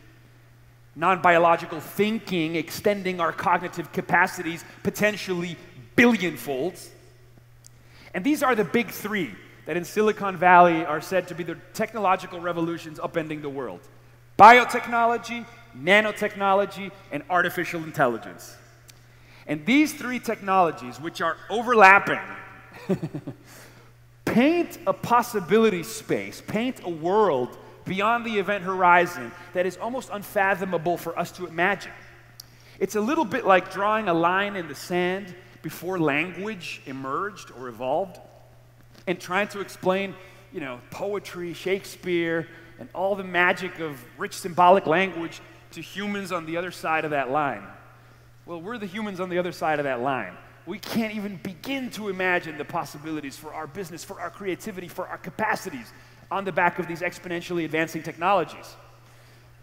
Non-biological thinking, extending our cognitive capacities potentially billionfolds. And these are the big 3 that in Silicon Valley are said to be the technological revolutions upending the world. Biotechnology, nanotechnology, and artificial intelligence. And these 3 technologies, which are overlapping, paint a possibility space, paint a world beyond the event horizon that is almost unfathomable for us to imagine. It's a little bit like drawing a line in the sand before language emerged or evolved, and trying to explain, poetry, Shakespeare, and all the magic of rich symbolic language to humans on the other side of that line. Well, we're the humans on the other side of that line. We can't even begin to imagine the possibilities for our business, for our creativity, for our capacities on the back of these exponentially advancing technologies.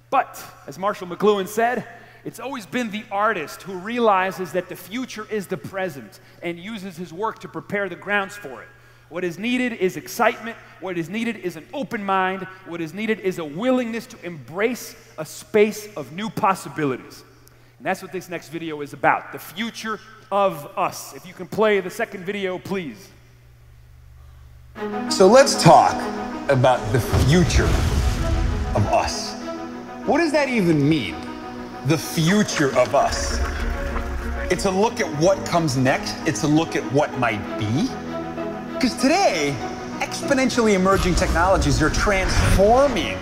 But, as Marshall McLuhan said, it's always been the artist who realizes that the future is the present and uses his work to prepare the grounds for it. What is needed is excitement. What is needed is an open mind. What is needed is a willingness to embrace a space of new possibilities. And that's what this next video is about, the future of us. If you can play the second video, please. So let's talk about the future of us. What does that even mean? The future of us. It's a look at what comes next. It's a look at what might be. Because today, exponentially emerging technologies are transforming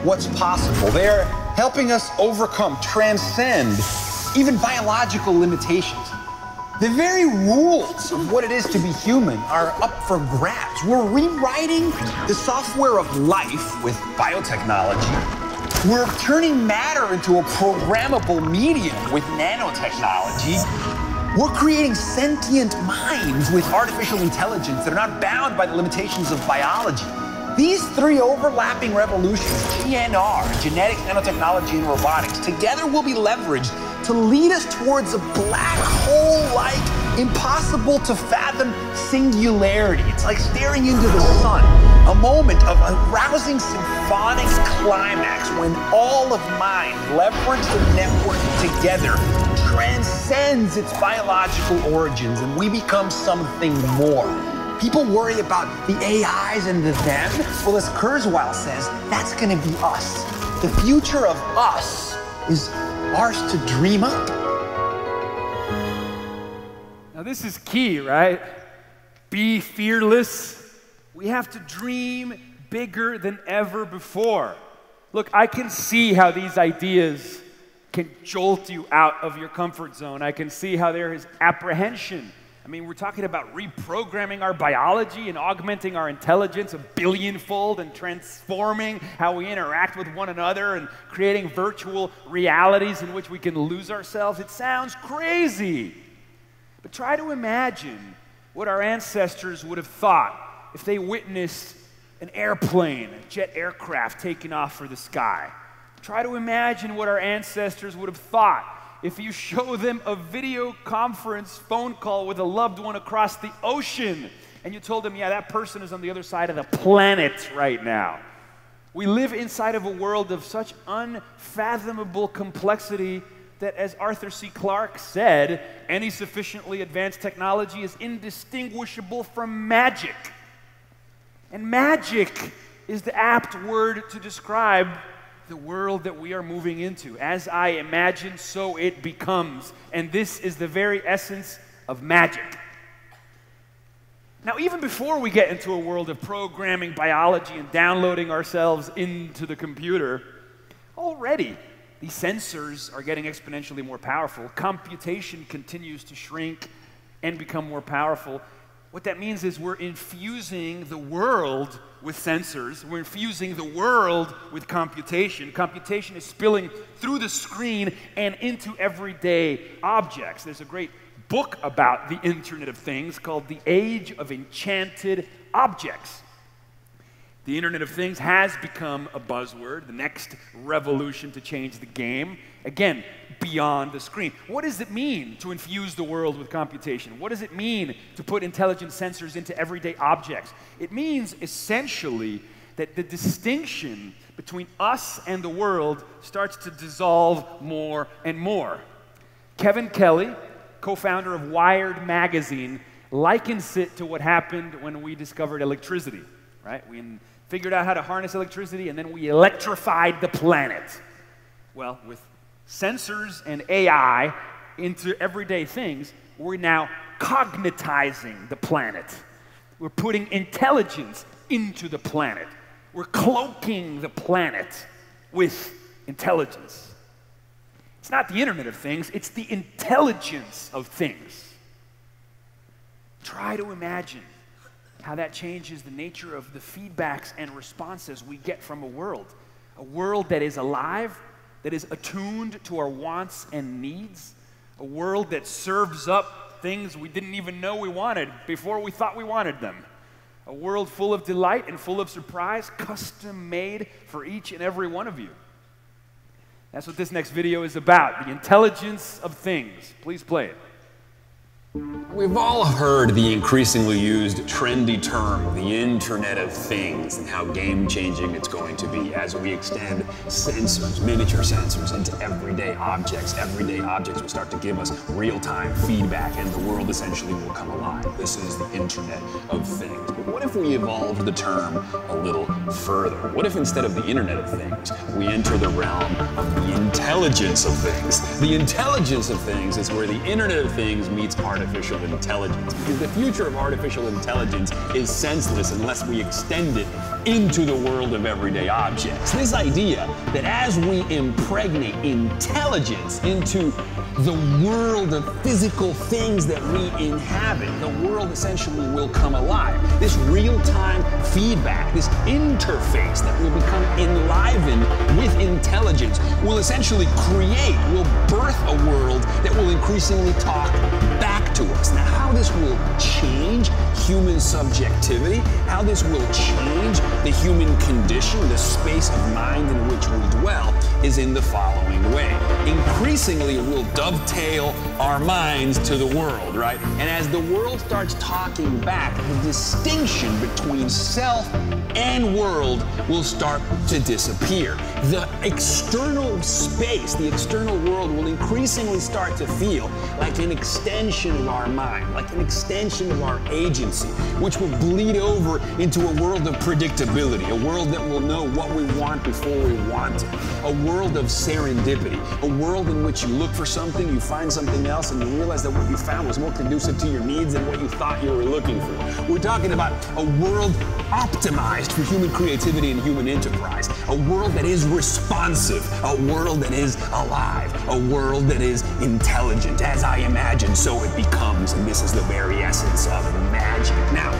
what's possible. They're helping us overcome, transcend even biological limitations. The very rules of what it is to be human are up for grabs. We're rewriting the software of life with biotechnology. We're turning matter into a programmable medium with nanotechnology. We're creating sentient minds with artificial intelligence that are not bound by the limitations of biology. These three overlapping revolutions, GNR, genetics, nanotechnology, and robotics, together will be leveraged to lead us towards a black hole-like, impossible to fathom singularity. It's like staring into the sun, a moment of a rousing symphonic climax when all of mind, leveraged and networked together, transcends its biological origins and we become something more. People worry about the AIs and the them. Well, as Kurzweil says, that's going to be us. The future of us is ours to dream up. Now this is key, right? Be fearless. We have to dream bigger than ever before. Look, I can see how these ideas can jolt you out of your comfort zone. I can see how there is apprehension. I mean, we're talking about reprogramming our biology and augmenting our intelligence a billionfold and transforming how we interact with one another and creating virtual realities in which we can lose ourselves. It sounds crazy. But try to imagine what our ancestors would have thought if they witnessed an airplane, a jet aircraft taking off for the sky. Try to imagine what our ancestors would have thought if you show them a video conference phone call with a loved one across the ocean and you told them, yeah, that person is on the other side of the planet right now. We live inside of a world of such unfathomable complexity that, as Arthur C. Clarke said, any sufficiently advanced technology is indistinguishable from magic. And magic is the apt word to describe the world that we are moving into. As I imagine, so it becomes. And this is the very essence of magic. Now, even before we get into a world of programming biology and downloading ourselves into the computer, already these sensors are getting exponentially more powerful. Computation continues to shrink and become more powerful. What that means is we're infusing the world with sensors. We're infusing the world with computation. Computation is spilling through the screen and into everyday objects. There's a great book about the Internet of Things called The Age of Enchanted Objects. The Internet of Things has become a buzzword, the next revolution to change the game. Again, beyond the screen. What does it mean to infuse the world with computation? What does it mean to put intelligent sensors into everyday objects? It means essentially that the distinction between us and the world starts to dissolve more and more. Kevin Kelly, co-founder of Wired magazine, likens it to what happened when we discovered electricity, right? We figured out how to harness electricity and then we electrified the planet. Well, with sensors and AI into everyday things, we're now cognitizing the planet. We're putting intelligence into the planet. We're cloaking the planet with intelligence. It's not the Internet of Things, it's the intelligence of things. Try to imagine how that changes the nature of the feedbacks and responses we get from a world that is alive, that is attuned to our wants and needs, a world that serves up things we didn't even know we wanted before we thought we wanted them, a world full of delight and full of surprise, custom made for each and every one of you. That's what this next video is about, the intelligence of things. Please play it. We've all heard the increasingly used trendy term, the Internet of Things, and how game-changing it's going to be as we extend sensors, miniature sensors, into everyday objects. Everyday objects will start to give us real-time feedback, and the world essentially will come alive. This is the Internet of Things. But what if we evolved the term a little further? What if instead of the Internet of Things, we enter the realm of the intelligence of things? The intelligence of things is where the Internet of Things meets artificial intelligence, because the future of artificial intelligence is senseless unless we extend it into the world of everyday objects. This idea that as we impregnate intelligence into the world of physical things that we inhabit, the world essentially will come alive. This real-time feedback, this interface that will become enlivened with intelligence will essentially will birth a world that will increasingly talk back to us. Now, how this will change human subjectivity, how this will change the human condition, the space of mind in which we dwell, is in the following way. Increasingly, it will dovetail our minds to the world, right? And as the world starts talking back, the distinction between self and world will start to disappear. The external space, the external world will increasingly start to feel like an extension of our mind, like an extension of our agency, which will bleed over into a world of predictability, a world that will know what we want before we want it, a world of serendipity, a world in which you look for something, you find something else, and you realize that what you found was more conducive to your needs than what you thought you were looking for. We're talking about a world optimized for human creativity and human enterprise, a world that is responsive, a world that is alive, a world that is intelligent. As I imagine, so it becomes, and this is the very essence of magic. Now,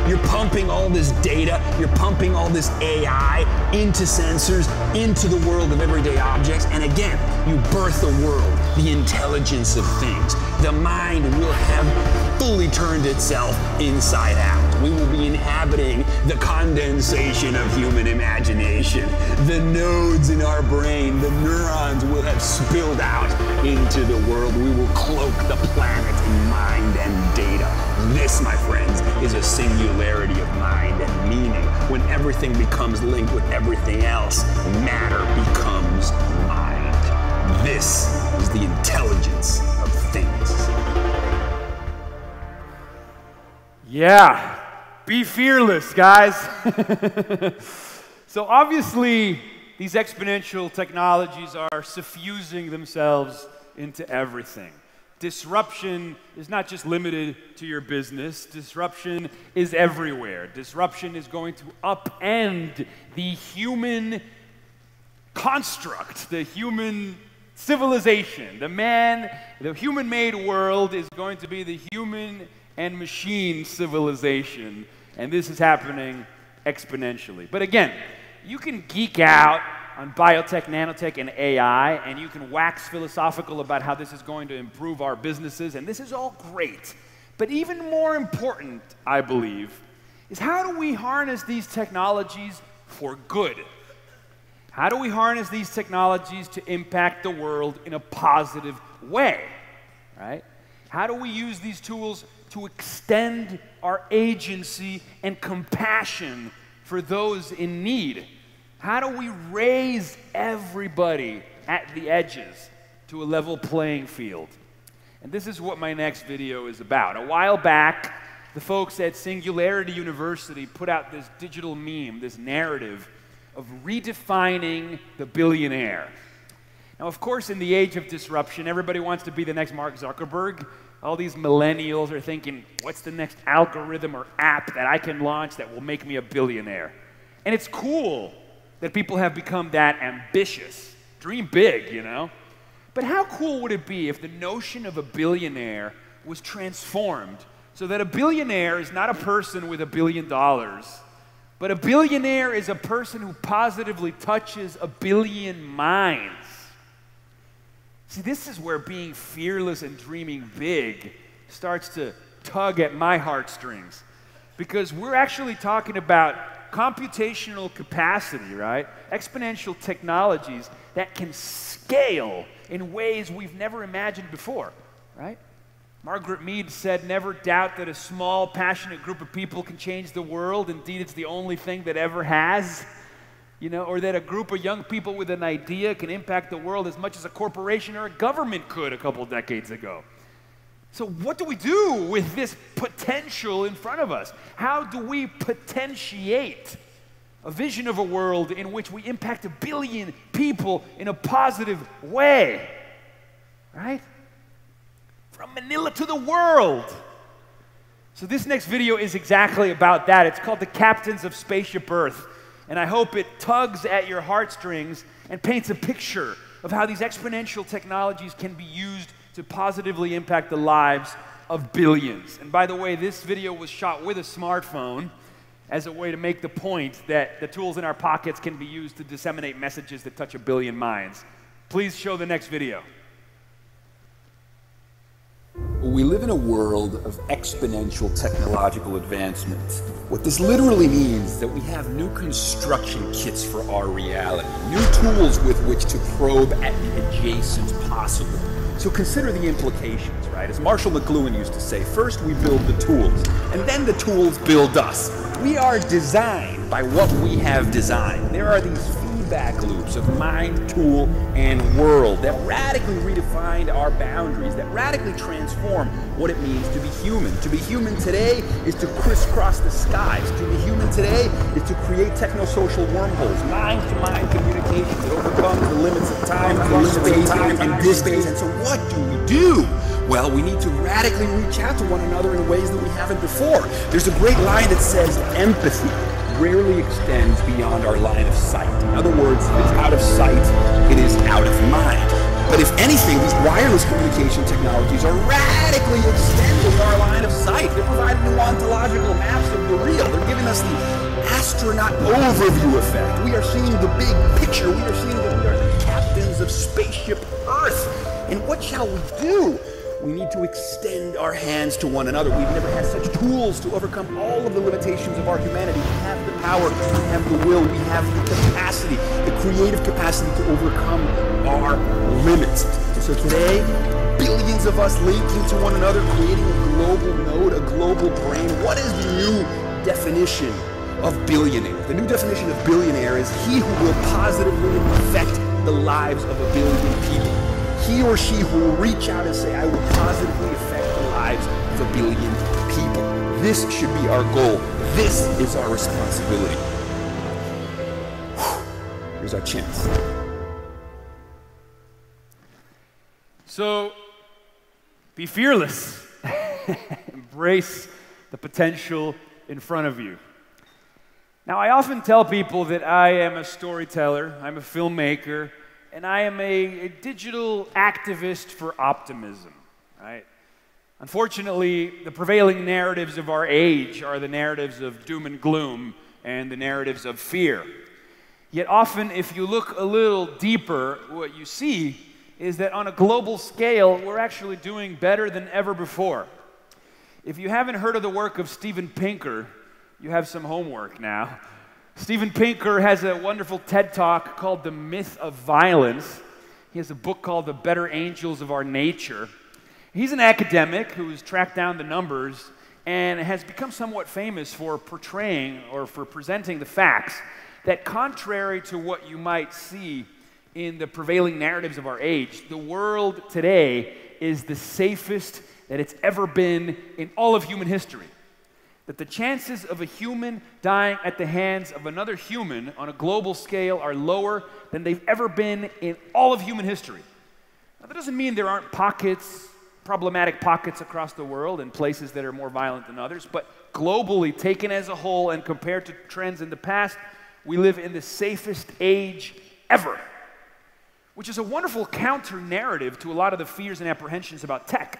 you're pumping all this data, you're pumping all this AI into sensors, into the world of everyday objects, and again, you birth the world, the intelligence of things. The mind will have fully turned itself inside out. We will be inhabiting the condensation of human imagination. The nodes in our brain, the neurons will have spilled out into the world. We will cloak the planet in mind and data. This, my friends, is a singularity of mind and meaning. When everything becomes linked with everything else, matter becomes mind. This is the intelligence of things. Yeah, be fearless, guys. So obviously, these exponential technologies are suffusing themselves into everything. Disruption is not just limited to your business. Disruption is everywhere. Disruption is going to upend the human construct, the human civilization. The human-made world is going to be the human and machine civilization, and this is happening exponentially. But again, you can geek out on biotech, nanotech, and AI, and you can wax philosophical about how this is going to improve our businesses, and this is all great. But even more important, I believe, is how do we harness these technologies for good? How do we harness these technologies to impact the world in a positive way, right? How do we use these tools to extend our agency and compassion for those in need? How do we raise everybody at the edges to a level playing field? And this is what my next video is about. A while back, the folks at Singularity University put out this digital meme, this narrative of redefining the billionaire. Now, of course, in the age of disruption, everybody wants to be the next Mark Zuckerberg. All these millennials are thinking, what's the next algorithm or app that I can launch that will make me a billionaire? And it's cool that people have become that ambitious. Dream big, you know? But how cool would it be if the notion of a billionaire was transformed so that a billionaire is not a person with $1 billion, but a billionaire is a person who positively touches 1 billion minds? See, this is where being fearless and dreaming big starts to tug at my heartstrings, because we're actually talking about computational capacity, right? Exponential technologies that can scale in ways we've never imagined before, right? Margaret Mead said, "Never doubt that a small, passionate group of people can change the world. Indeed, it's the only thing that ever has." You know, or that a group of young people with an idea can impact the world as much as a corporation or a government could a couple decades ago. So what do we do with this potential in front of us? How do we potentiate a vision of a world in which we impact 1 billion people in a positive way? Right? From Manila to the world. So this next video is exactly about that. It's called The Captains of Spaceship Earth. And I hope it tugs at your heartstrings and paints a picture of how these exponential technologies can be used to positively impact the lives of billions. And by the way, this video was shot with a smartphone as a way to make the point that the tools in our pockets can be used to disseminate messages that touch 1 billion minds. Please show the next video. We live in a world of exponential technological advancements. What this literally means is that we have new construction kits for our reality, new tools with which to probe at the adjacent possible. So consider the implications, right? As Marshall McLuhan used to say, first we build the tools, and then the tools build us. We are designed by what we have designed. There are these feedback loops of mind, tool, and world that radically redefine our boundaries, that radically transform what it means to be human. To be human today is to crisscross the skies. To be human today is to create technosocial wormholes, mind-to-mind communication that overcomes the limits of time, space, and distance. And so what do we do? Well, we need to radically reach out to one another in ways that we haven't before. There's a great line that says empathy rarely extends beyond our line of sight. In other words, if it's out of sight, it is out of mind. But if anything, these wireless communication technologies are radically extending our line of sight. They're providing new ontological maps of the real. They're giving us the astronaut overview effect. We are seeing the big picture. We are seeing that we are the captains of Spaceship Earth. And what shall we do? We need to extend our hands to one another. We've never had such tools to overcome all of the limitations of our humanity. We have the power, we have the will, we have the capacity, the creative capacity to overcome our limits. So today, billions of us linking to one another, creating a global node, a global brain. What is the new definition of billionaire? The new definition of billionaire is he who will positively affect the lives of 1 billion people. He or she who will reach out and say, I will positively affect the lives of 1 billion people. This should be our goal. This is our responsibility. Here's our chance. So, be fearless. Embrace the potential in front of you. Now, I often tell people that I am a storyteller, I'm a filmmaker, and I am a digital activist for optimism, right? Unfortunately, the prevailing narratives of our age are the narratives of doom and gloom and the narratives of fear. Yet often, if you look a little deeper, what you see is that on a global scale, we're actually doing better than ever before. If you haven't heard of the work of Steven Pinker, you have some homework now. Steven Pinker has a wonderful TED Talk called The Myth of Violence. He has a book called The Better Angels of Our Nature. He's an academic who has tracked down the numbers and has become somewhat famous for portraying or for presenting the facts that contrary to what you might see in the prevailing narratives of our age, the world today is the safest that it's ever been in all of human history. That the chances of a human dying at the hands of another human on a global scale are lower than they've ever been in all of human history. Now, that doesn't mean there aren't pockets, problematic pockets across the world and places that are more violent than others, but globally, taken as a whole and compared to trends in the past, we live in the safest age ever, which is a wonderful counter-narrative to a lot of the fears and apprehensions about tech.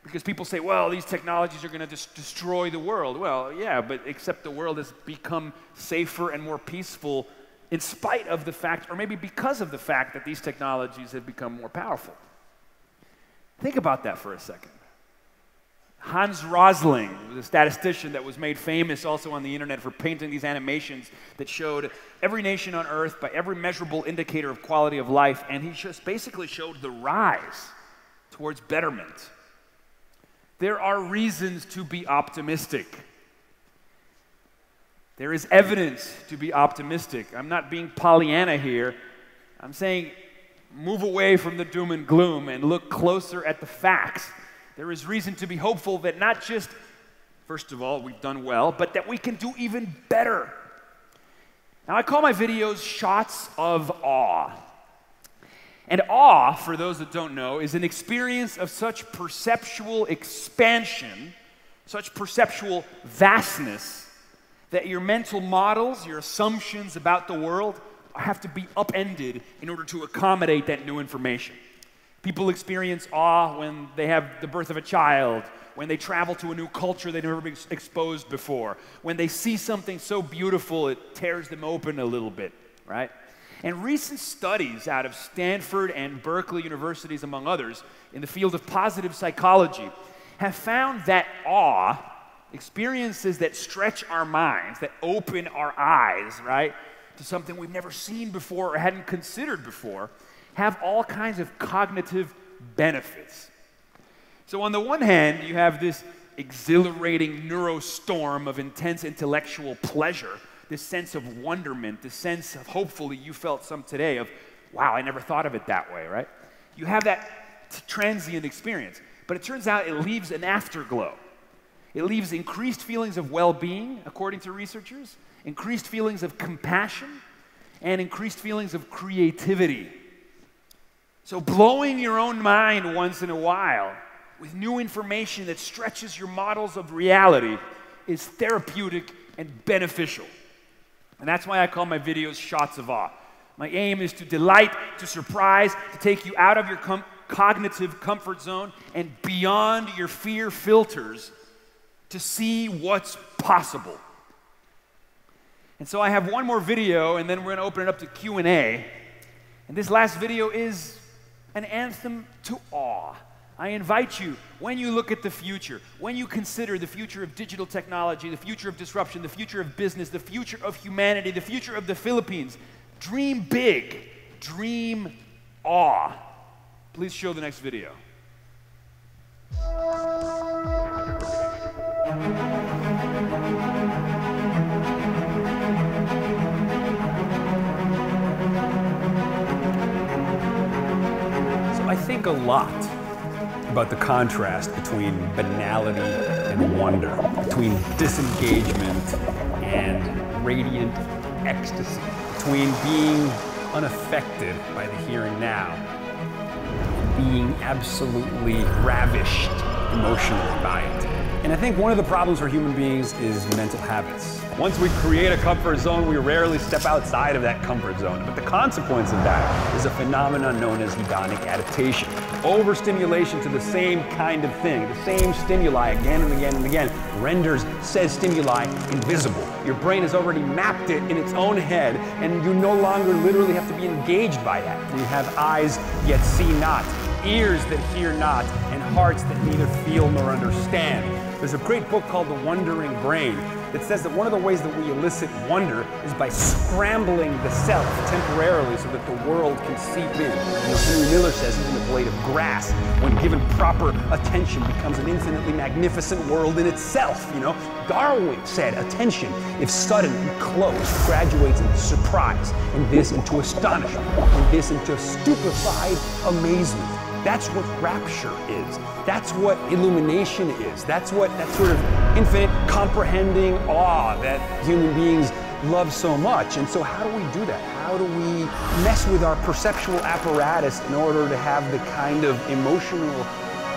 Because people say, well, these technologies are going to destroy the world. Well, yeah, but except the world has become safer and more peaceful in spite of the fact, or maybe because of the fact that these technologies have become more powerful. Think about that for a second. Hans Rosling was a statistician that was made famous also on the internet for painting these animations that showed every nation on earth by every measurable indicator of quality of life, and he just basically showed the rise towards betterment. there are reasons to be optimistic. There is evidence to be optimistic. I'm not being Pollyanna here. I'm saying move away from the doom and gloom and look closer at the facts. There is reason to be hopeful that not just, first of all, we've done well, but that we can do even better. Now, I call my videos shots of awe. And awe, for those that don't know, is an experience of such perceptual expansion, such perceptual vastness, that your mental models, your assumptions about the world have to be upended in order to accommodate that new information. People experience awe when they have the birth of a child, when they travel to a new culture they've never been exposed before, when they see something so beautiful it tears them open a little bit, right? And recent studies out of Stanford and Berkeley universities, among others, in the field of positive psychology, have found that awe, experiences that stretch our minds, that open our eyes, right, to something we've never seen before or hadn't considered before, have all kinds of cognitive benefits. So on the one hand, you have this exhilarating neurostorm of intense intellectual pleasure, this sense of wonderment, this sense of, hopefully you felt some today, of, wow, I never thought of it that way, right? You have that transient experience, but it turns out it leaves an afterglow. It leaves increased feelings of well-being, according to researchers, increased feelings of compassion, and increased feelings of creativity. So blowing your own mind once in a while with new information that stretches your models of reality is therapeutic and beneficial. And that's why I call my videos shots of awe. My aim is to delight, to surprise, to take you out of your cognitive comfort zone and beyond your fear filters to see what's possible. And so I have one more video, and then we're going to open it up to Q&A. And this last video is an anthem to awe. I invite you, when you look at the future, when you consider the future of digital technology, the future of disruption, the future of business, the future of humanity, the future of the Philippines, dream big, dream awe. Please show the next video. I think a lot about the contrast between banality and wonder, between disengagement and radiant ecstasy, between being unaffected by the here and now and being absolutely ravished emotionally by it. And I think one of the problems for human beings is mental habits. Once we create a comfort zone, we rarely step outside of that comfort zone. But the consequence of that is a phenomenon known as hedonic adaptation. Overstimulation to the same kind of thing, the same stimuli again and again and again, renders said stimuli invisible. Your brain has already mapped it in its own head, and you no longer literally have to be engaged by that. You have eyes yet see not, ears that hear not, and hearts that neither feel nor understand. There's a great book called The Wondering Brain that says that one of the ways that we elicit wonder is by scrambling the self temporarily so that the world can seep in. Henry Miller says even the blade of grass, when given proper attention, becomes an infinitely magnificent world in itself, Darwin said attention, if sudden and close, graduates into surprise, and this into astonishment, and this into stupefied amazement. That's what rapture is. That's what illumination is. That's what that sort of infinite comprehending awe that human beings love so much. And so how do we do that? How do we mess with our perceptual apparatus in order to have the kind of emotional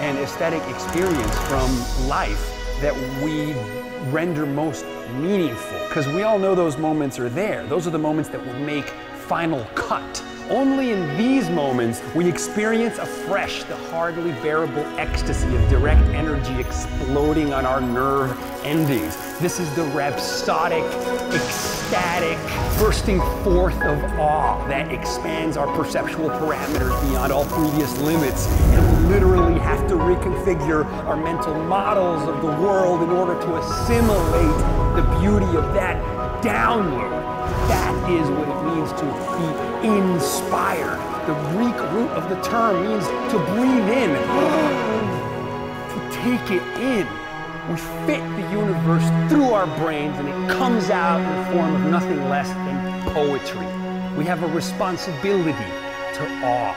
and aesthetic experience from life that we render most meaningful? Because we all know those moments are there. Those are the moments that will make final cut. Only in these moments we experience afresh the hardly bearable ecstasy of direct energy exploding on our nerve endings. This is the rhapsodic, ecstatic bursting forth of awe that expands our perceptual parameters beyond all previous limits. And we literally have to reconfigure our mental models of the world in order to assimilate the beauty of that download. That is what it means to be inspired. The Greek root of the term means to breathe in, to take it in. We fit the universe through our brains, and it comes out in the form of nothing less than poetry. We have a responsibility to awe.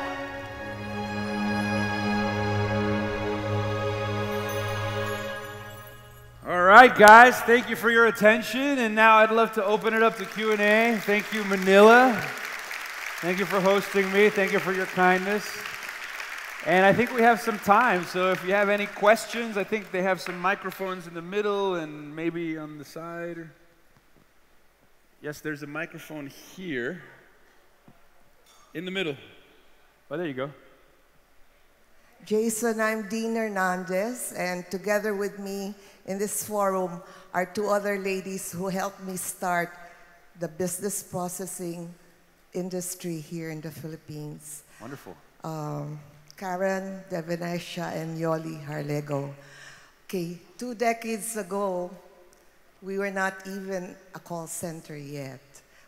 All right, guys, thank you for your attention. And now I'd love to open it up to Q&A. Thank you, Manila. Thank you for hosting me. Thank you for your kindness. And I think we have some time, so if you have any questions, I think they have some microphones in the middle and maybe on the side. Yes, there's a microphone here. In the middle. Oh, there you go. Jason, I'm Dean Hernandez, and together with me in this forum are two other ladies who helped me start the business processing industry here in the Philippines. Wonderful. Karen Devenesha and Yoli Harlego. Okay, 2 decades ago, we were not even a call center yet.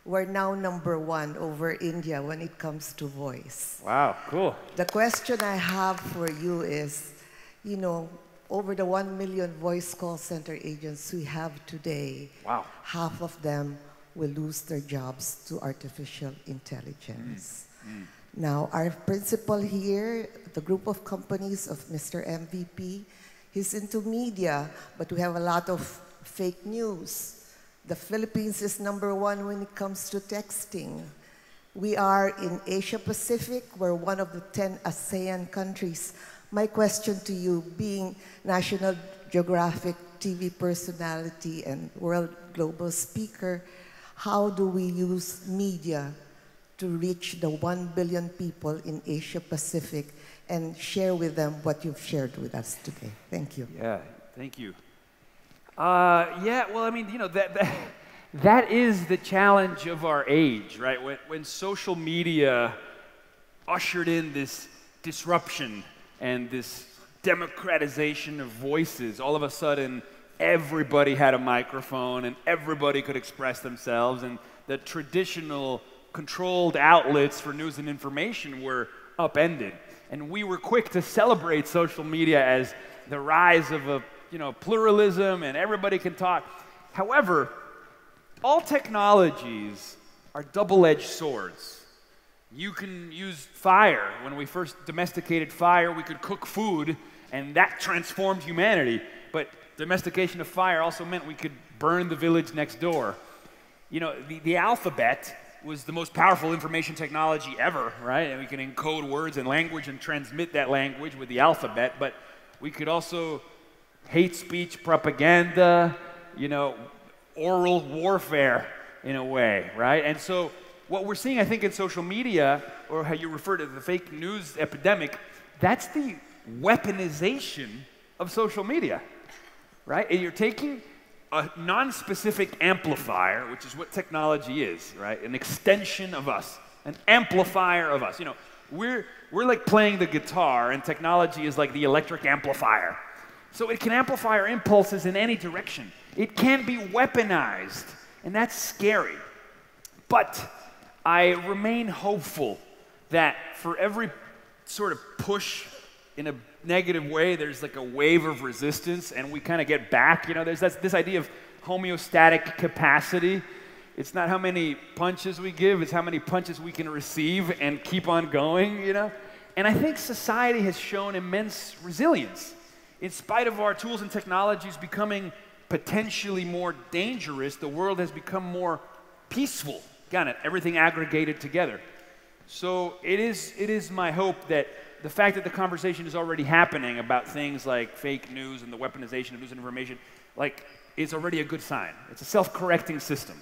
We're now #1 over India when it comes to voice. Wow, cool. The question I have for you is, you know, over the 1 million voice call center agents we have today, wow, half of them will lose their jobs to artificial intelligence. Now, our principal here, the group of companies of Mr. MVP, he's into media, but we have a lot of fake news. The Philippines is #1 when it comes to texting. We are in Asia Pacific. We're one of the 10 ASEAN countries. My question to you, being National Geographic TV personality and world global speaker, how do we use media to reach the 1 billion people in Asia Pacific and share with them what you've shared with us today? Thank you. Yeah, thank you. Yeah, well, I mean, you know, that is the challenge of our age, right? When social media ushered in this disruption and this democratization of voices, all of a sudden, everybody had a microphone and everybody could express themselves, and the traditional controlled outlets for news and information were upended. And we were quick to celebrate social media as the rise of a, you know, pluralism and everybody can talk. However, all technologies are double-edged swords. You can use fire. When we first domesticated fire, we could cook food, and that transformed humanity. But domestication of fire also meant we could burn the village next door. You know, the alphabet was the most powerful information technology ever, right? And we can encode words and language and transmit that language with the alphabet, but we could also hate speech propaganda, you know, oral warfare in a way, right? And so what we're seeing, I think, in social media, or how you refer to the fake news epidemic, that's the weaponization of social media, right? And you're taking a non-specific amplifier, which is what technology is, right? An extension of us, an amplifier of us. You know, we're like playing the guitar, and technology is like the electric amplifier. So it can amplify our impulses in any direction. It can be weaponized, and that's scary. But I remain hopeful that for every sort of push in a negative way, there's like a wave of resistance, and we kind of get back. You know, there's this idea of homeostatic capacity. It's not how many punches we give, it's how many punches we can receive and keep on going, you know? And I think society has shown immense resilience. In spite of our tools and technologies becoming potentially more dangerous, the world has become more peaceful. Got it, everything aggregated together. So it is my hope that the fact that the conversation is already happening about things like fake news and the weaponization of news and information, like, is already a good sign. It's a self-correcting system,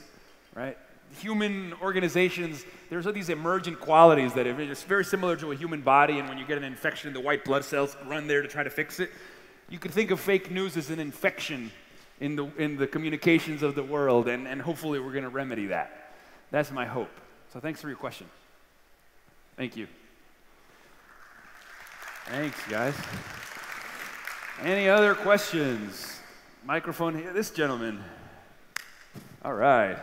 right? Human organizations, there's all these emergent qualities that are just very similar to a human body, and when you get an infection, the white blood cells run there to try to fix it. You could think of fake news as an infection in the communications of the world, and hopefully we're going to remedy that. That's my hope. So thanks for your question. Thank you. Thanks, guys. Any other questions? Microphone here. This gentleman. All right.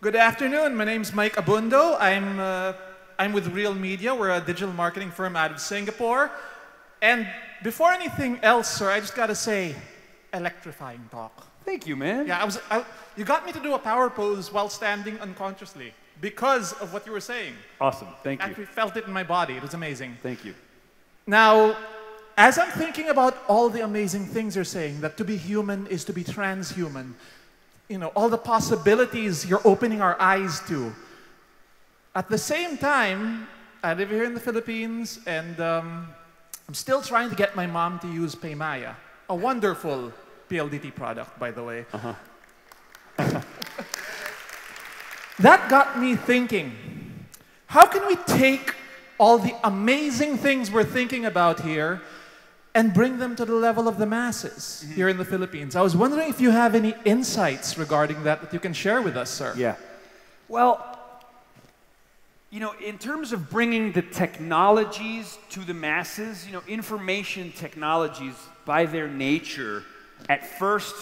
Good afternoon. My name's Mike Abundo. I'm with Real Media. We're a digital marketing firm out of Singapore. And before anything else, sir, I just got to say, electrifying talk. Thank you, man. Yeah, you got me to do a power pose while standing unconsciously because of what you were saying. Awesome. Thank I you. actually felt it in my body. It was amazing. Thank you. Now, as I'm thinking about all the amazing things you're saying, that to be human is to be transhuman, you know, all the possibilities you're opening our eyes to. At the same time, I live here in the Philippines, and I'm still trying to get my mom to use Paymaya, a wonderful PLDT product, by the way. That got me thinking, how can we take all the amazing things we're thinking about here and bring them to the level of the masses here in the Philippines? I was wondering if you have any insights regarding that you can share with us, sir. Yeah. Well, you know, in terms of bringing the technologies to the masses, you know, information technologies by their nature, at first,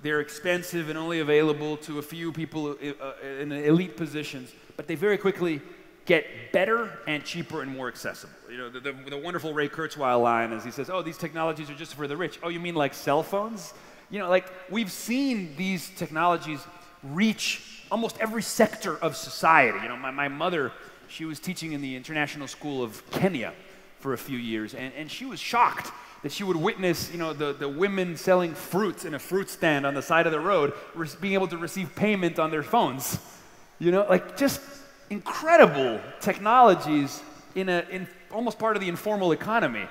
they're expensive and only available to a few people in elite positions, but they very quickly get better and cheaper and more accessible. You know, the wonderful Ray Kurzweil line is he says, oh, these technologies are just for the rich. Oh, you mean like cell phones? You know, like we've seen these technologies reach almost every sector of society. You know, my mother, she was teaching in the International School of Kenya for a few years, and she was shocked that she would witness, you know, the women selling fruits in a fruit stand on the side of the road, being able to receive payment on their phones. You know, like just incredible technologies in almost part of the informal economy,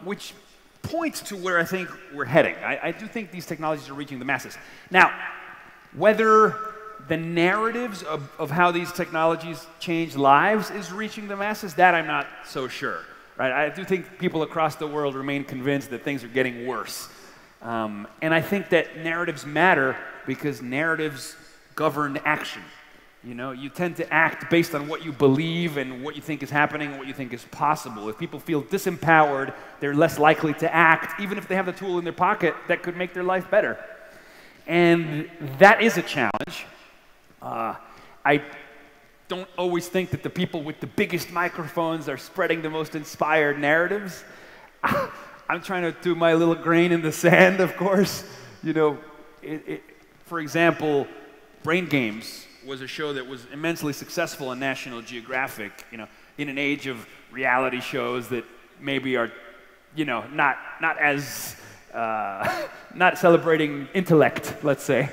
which points to where I think we're heading. I do think these technologies are reaching the masses. Now, whether the narratives of how these technologies change lives is reaching the masses, that I'm not so sure. Right? I do think people across the world remain convinced that things are getting worse. And I think that narratives matter because narratives govern action. You know, you tend to act based on what you believe and what you think is happening and what you think is possible. If people feel disempowered, they're less likely to act, even if they have the tool in their pocket that could make their life better. And that is a challenge. I don't always think that the people with the biggest microphones are spreading the most inspired narratives. I'm trying to do my little grain in the sand, of course. You know, for example, Brain Games was a show that was immensely successful on National Geographic, you know, in an age of reality shows that maybe are, you know, not as, not celebrating intellect, let's say.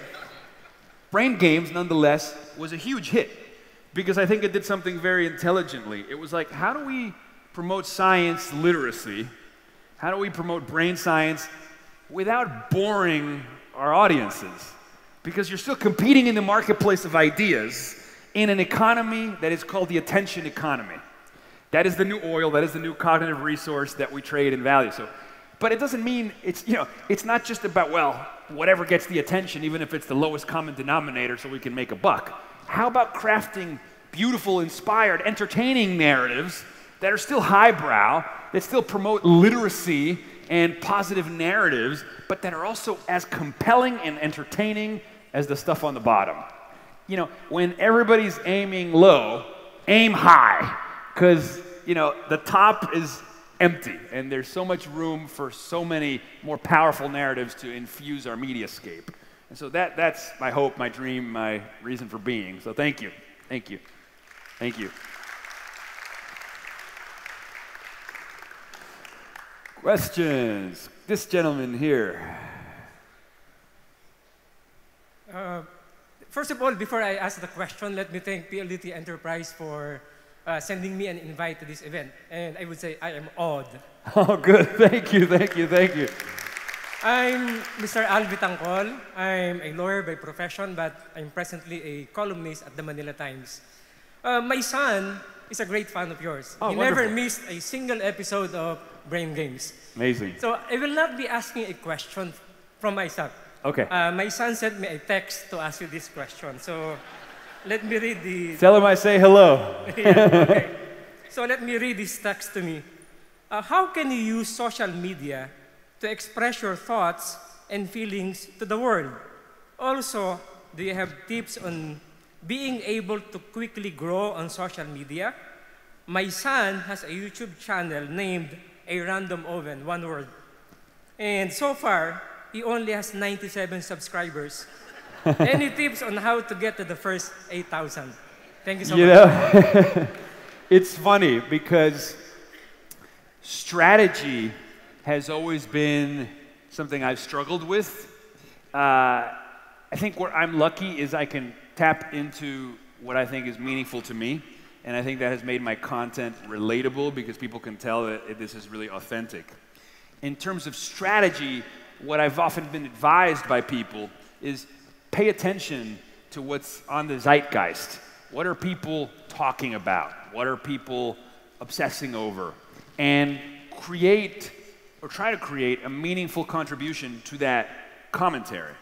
Brain Games, nonetheless, was a huge hit because I think it did something very intelligently. It was like, how do we promote science literacy? How do we promote brain science without boring our audiences? Because you're still competing in the marketplace of ideas in an economy that is called the attention economy. That is the new oil, that is the new cognitive resource that we trade and value. So, but it doesn't mean it's, you know, it's not just about, well, whatever gets the attention, even if it's the lowest common denominator so we can make a buck. How about crafting beautiful, inspired, entertaining narratives that are still highbrow, that still promote literacy and positive narratives, but that are also as compelling and entertaining as the stuff on the bottom? You know, when everybody's aiming low, aim high, because, you know, the top is empty, and there's so much room for so many more powerful narratives to infuse our mediascape. And so that's my hope, my dream, my reason for being. So thank you. Thank you. Thank you. Questions? This gentleman here. First of all, before I ask the question, let me thank PLDT Enterprise for sending me an invite to this event. And I would say I am awed. Oh, good. Thank you, thank you, thank you. I'm Mr. Al Vitangcol. I'm a lawyer by profession, but I'm presently a columnist at the Manila Times. My son is a great fan of yours. Oh, he wonderful. never missed a single episode of Brain Games. Amazing. So I will not be asking a question from my son. Okay. My son sent me a text to ask you this question. So let me read the... Tell him I say hello. Yeah, okay. So let me read this text to me. How can you use social media to express your thoughts and feelings to the world? Also, do you have tips on being able to quickly grow on social media? My son has a YouTube channel named a random oven, one word. And so far, he only has 97 subscribers. Any tips on how to get to the first 8,000? Thank you so much. You know, it's funny because strategy has always been something I've struggled with. I think where I'm lucky is I can tap into what I think is meaningful to me, and I think that has made my content relatable because people can tell that this is really authentic. In terms of strategy, what I've often been advised by people is pay attention to what's on the zeitgeist. What are people talking about? What are people obsessing over? And create, or try to create, a meaningful contribution to that commentary,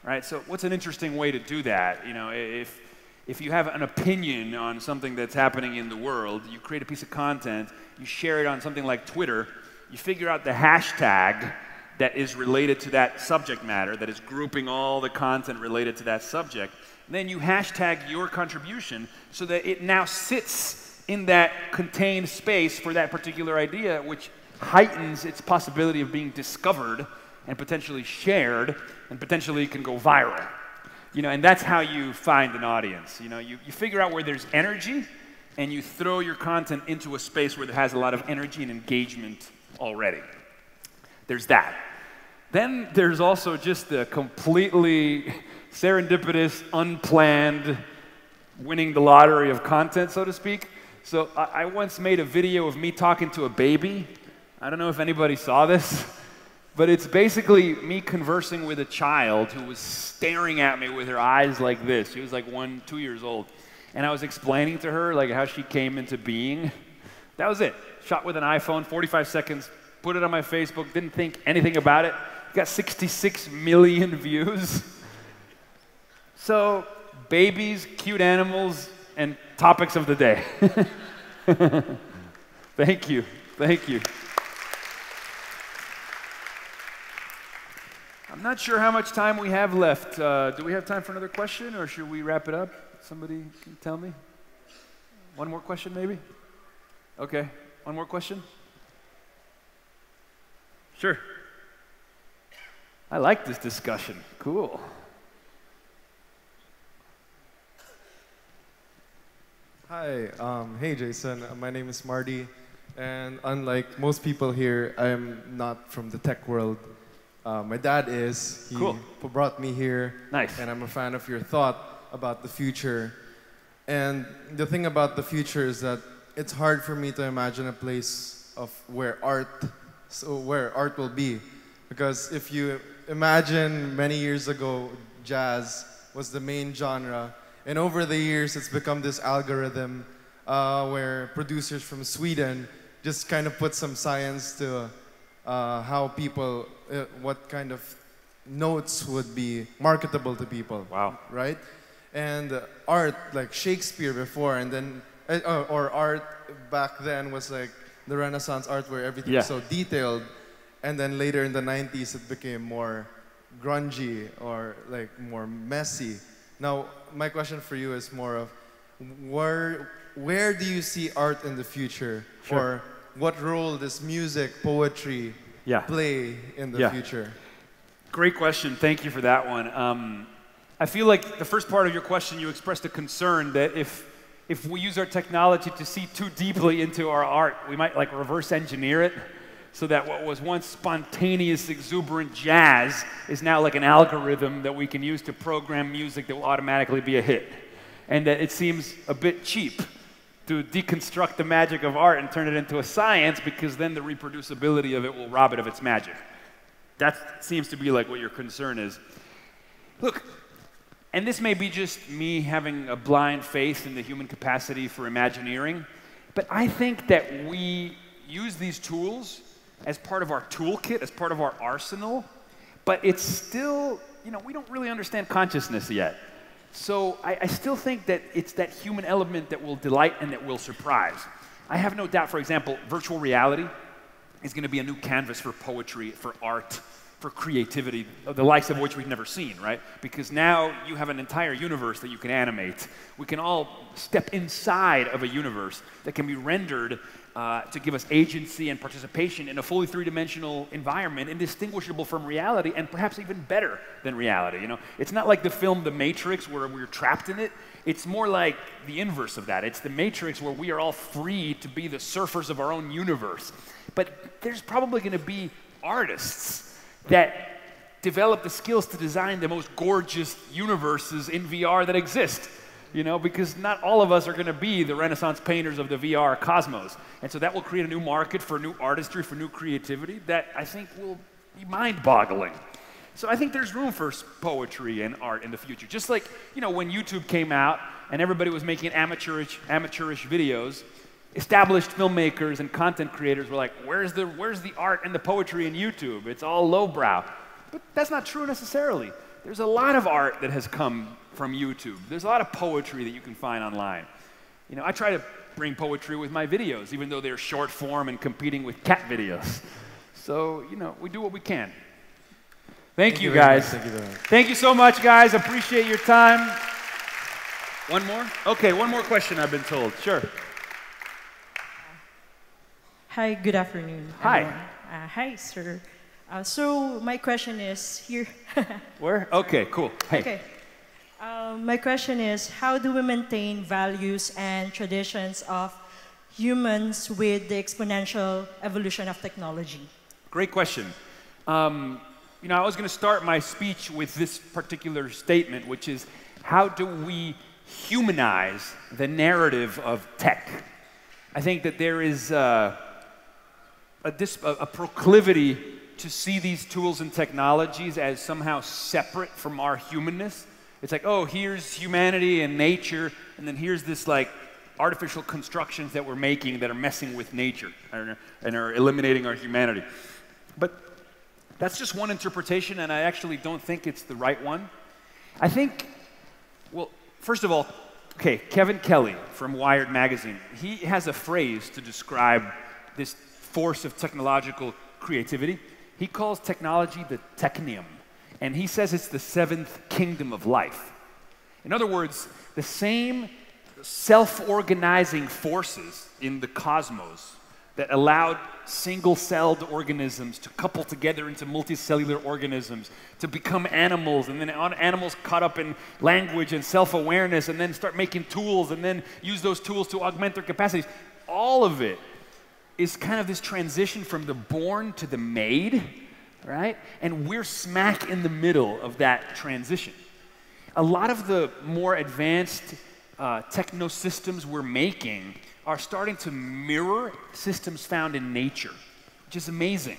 right? So what's an interesting way to do that? You know, if you have an opinion on something that's happening in the world, you create a piece of content, you share it on something like Twitter, you figure out the hashtag that is related to that subject matter, that is grouping all the content related to that subject, and then you hashtag your contribution so that it now sits in that contained space for that particular idea, which heightens its possibility of being discovered and potentially shared and potentially can go viral. You know, and that's how you find an audience. You know, you figure out where there's energy and you throw your content into a space where there has a lot of energy and engagement already. There's that. Then there's also just the completely serendipitous, unplanned, winning the lottery of content, so to speak. So I once made a video of me talking to a baby. I don't know if anybody saw this, but it's basically me conversing with a child who was staring at me with her eyes like this. She was like 1, 2 years old. And I was explaining to her like how she came into being. That was it. Shot with an iPhone, 45 seconds, put it on my Facebook, didn't think anything about it. Got 66 million views. So, babies, cute animals, and topics of the day. Thank you. Thank you. I'm not sure how much time we have left. Do we have time for another question, or should we wrap it up? Somebody can tell me? One more question, maybe? Okay. One more question? Sure. I like this discussion. Cool. Hi, hey Jason, my name is Marty, and unlike most people here, I'm not from the tech world. My dad is. He brought me here. Nice. And I'm a fan of your thought about the future. And the thing about the future is that it's hard for me to imagine a place of where art will be. Because if you imagine many years ago, jazz was the main genre. And over the years, it's become this algorithm where producers from Sweden just kind of put some science to how people, what kind of notes would be marketable to people. Wow. Right? And art, like Shakespeare before, and then, or art back then was like the Renaissance art where everything was so detailed. And then later in the 90s, it became more grungy or like more messy. Now, my question for you is more of where do you see art in the future? Sure. Or what role does music, poetry play in the future? Great question. Thank you for that one. I feel like the first part of your question, you expressed a concern that if we use our technology to see too deeply into our art, we might like reverse engineer it so that what was once spontaneous, exuberant jazz is now like an algorithm that we can use to program music that will automatically be a hit. And that it seems a bit cheap to deconstruct the magic of art and turn it into a science, because then the reproducibility of it will rob it of its magic. That seems to be like what your concern is. Look, and this may be just me having a blind faith in the human capacity for imagineering, but I think that we use these tools as part of our toolkit, as part of our arsenal, but it's still, you know, we don't really understand consciousness yet. So I still think that it's that human element that will delight and that will surprise. I have no doubt, for example, virtual reality is going to be a new canvas for poetry, for art, for creativity, the likes of which we've never seen, right? Because now you have an entire universe that you can animate. We can all step inside of a universe that can be rendered to give us agency and participation in a fully three-dimensional environment, indistinguishable from reality, and perhaps even better than reality. You know, it's not like the film The Matrix where we're trapped in it. It's more like the inverse of that. It's the Matrix where we are all free to be the surfers of our own universe. But there's probably going to be artists that develop the skills to design the most gorgeous universes in VR that exist. You know, because not all of us are going to be the Renaissance painters of the VR cosmos. And so that will create a new market for new artistry, for new creativity that I think will be mind-boggling. So I think there's room for poetry and art in the future. Just like, you know, when YouTube came out and everybody was making amateurish videos, established filmmakers and content creators were like, where's the art and the poetry in YouTube? It's all lowbrow. But that's not true necessarily. There's a lot of art that has come from YouTube. There's a lot of poetry that you can find online. You know, I try to bring poetry with my videos, even though they're short form and competing with cat videos. So, you know, we do what we can. Thank you guys. Thank you very much. Thank you so much, guys. Appreciate your time. One more? Okay, one more question I've been told. Sure. Hi, good afternoon. Hi. Hi, sir. So my question is here. Where? Okay, cool. Hey. Okay. My question is, how do we maintain values and traditions of humans with the exponential evolution of technology? Great question. You know, I was going to start my speech with this particular statement, which is, how do we humanize the narrative of tech? I think that there is a proclivity to see these tools and technologies as somehow separate from our humanness. It's like, oh, here's humanity and nature, and then here's this like artificial constructions that we're making that are messing with nature and are eliminating our humanity. But that's just one interpretation, and I actually don't think it's the right one. I think, well, first of all, okay, Kevin Kelly from Wired magazine, he has a phrase to describe this force of technological creativity. He calls technology the technium, and he says it's the seventh kingdom of life. In other words, the same self-organizing forces in the cosmos that allowed single-celled organisms to couple together into multicellular organisms, to become animals, and then animals caught up in language and self-awareness, and then start making tools, and then use those tools to augment their capacities. All of it is kind of this transition from the born to the made, right? And we're smack in the middle of that transition. A lot of the more advanced techno-systems we're making are starting to mirror systems found in nature, which is amazing.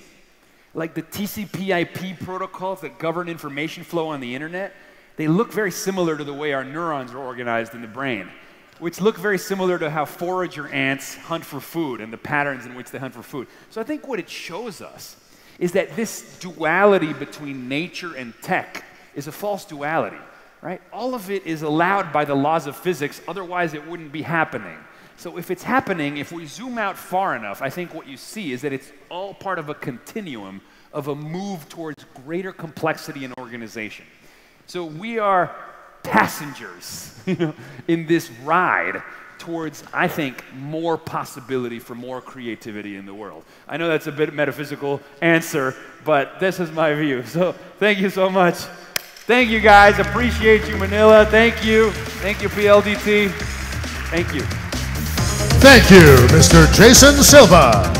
Like the TCP/IP protocols that govern information flow on the internet, they look very similar to the way our neurons are organized in the brain, which look very similar to how forager ants hunt for food and the patterns in which they hunt for food. So I think what it shows us is that this duality between nature and tech is a false duality, right? All of it is allowed by the laws of physics, otherwise it wouldn't be happening. So if it's happening, if we zoom out far enough, I think what you see is that it's all part of a continuum of a move towards greater complexity and organization. So we are passengers, you know, in this ride towards, I think, more possibility for more creativity in the world. I know that's a bit metaphysical answer, but this is my view. So thank you so much. Thank you guys, appreciate you, Manila. Thank you PLDT. Thank you. Thank you, Mr. Jason Silva.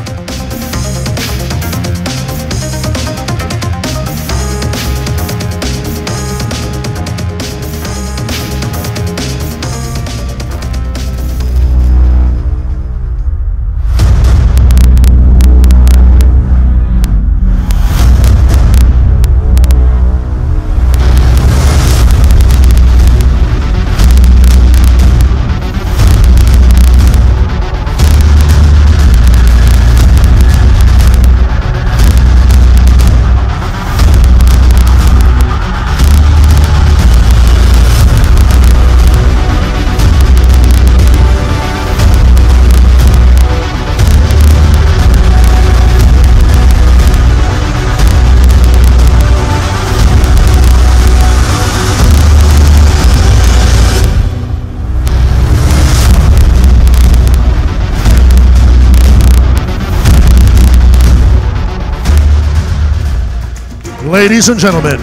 Ladies and gentlemen,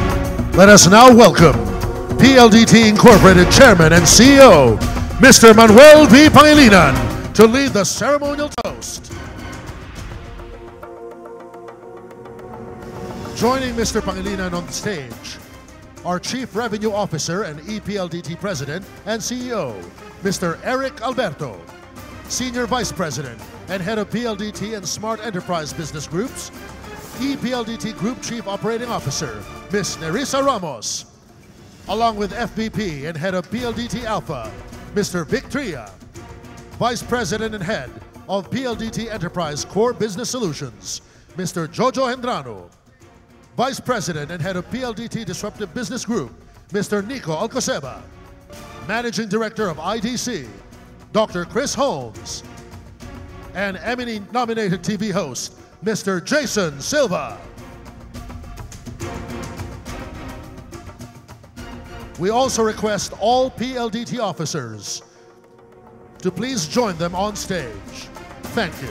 let us now welcome PLDT Incorporated Chairman and CEO, Mr. Manuel V. Pangilinan, to lead the ceremonial toast. Joining Mr. Pangilinan on the stage, our Chief Revenue Officer and EPLDT President and CEO, Mr. Eric Alberto, Senior Vice President and Head of PLDT and Smart Enterprise Business Groups, EPLDT Group Chief Operating Officer, Ms. Nerissa Ramos, along with FVP and Head of PLDT Alpha, Mr. Vic Tria, Vice President and Head of PLDT Enterprise Core Business Solutions, Mr. Jojo Hendrano, Vice President and Head of PLDT Disruptive Business Group, Mr. Nico Alcoseba, Managing Director of IDC, Dr. Chris Holmes, and Emmy-nominated TV host, Mr. Jason Silva. We also request all PLDT officers to please join them on stage. Thank you.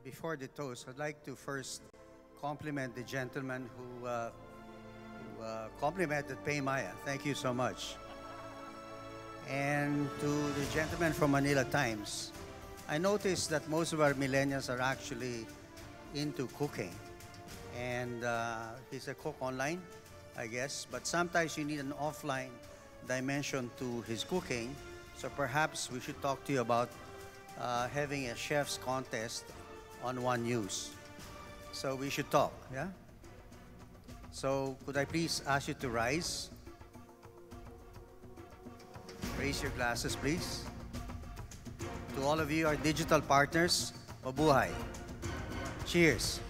Before the toast, I'd like to first compliment the gentleman who complimented Pay Maya. Thank you so much. And to the gentleman from Manila Times, I noticed that most of our millennials are actually into cooking. And he's a cook online, I guess, but sometimes you need an offline dimension to his cooking. So perhaps we should talk to you about having a chef's contest on One News. So we should talk, yeah? So could I please ask you to rise? Raise your glasses, please. To all of you, our digital partners, mabuhay. Cheers.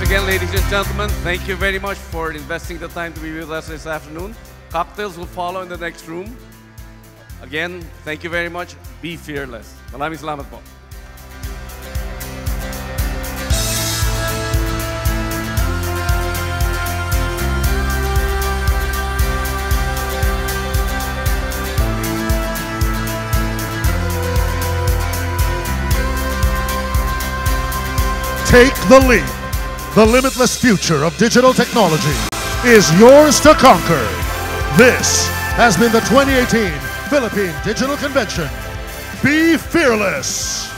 Again, ladies and gentlemen, thank you very much for investing the time to be with us this afternoon. Cocktails will follow in the next room. Again, thank you very much. Be fearless. Maraming salamat po. Take the leap. The limitless future of digital technology is yours to conquer. This has been the 2018 Philippine Digital Convention. Be fearless.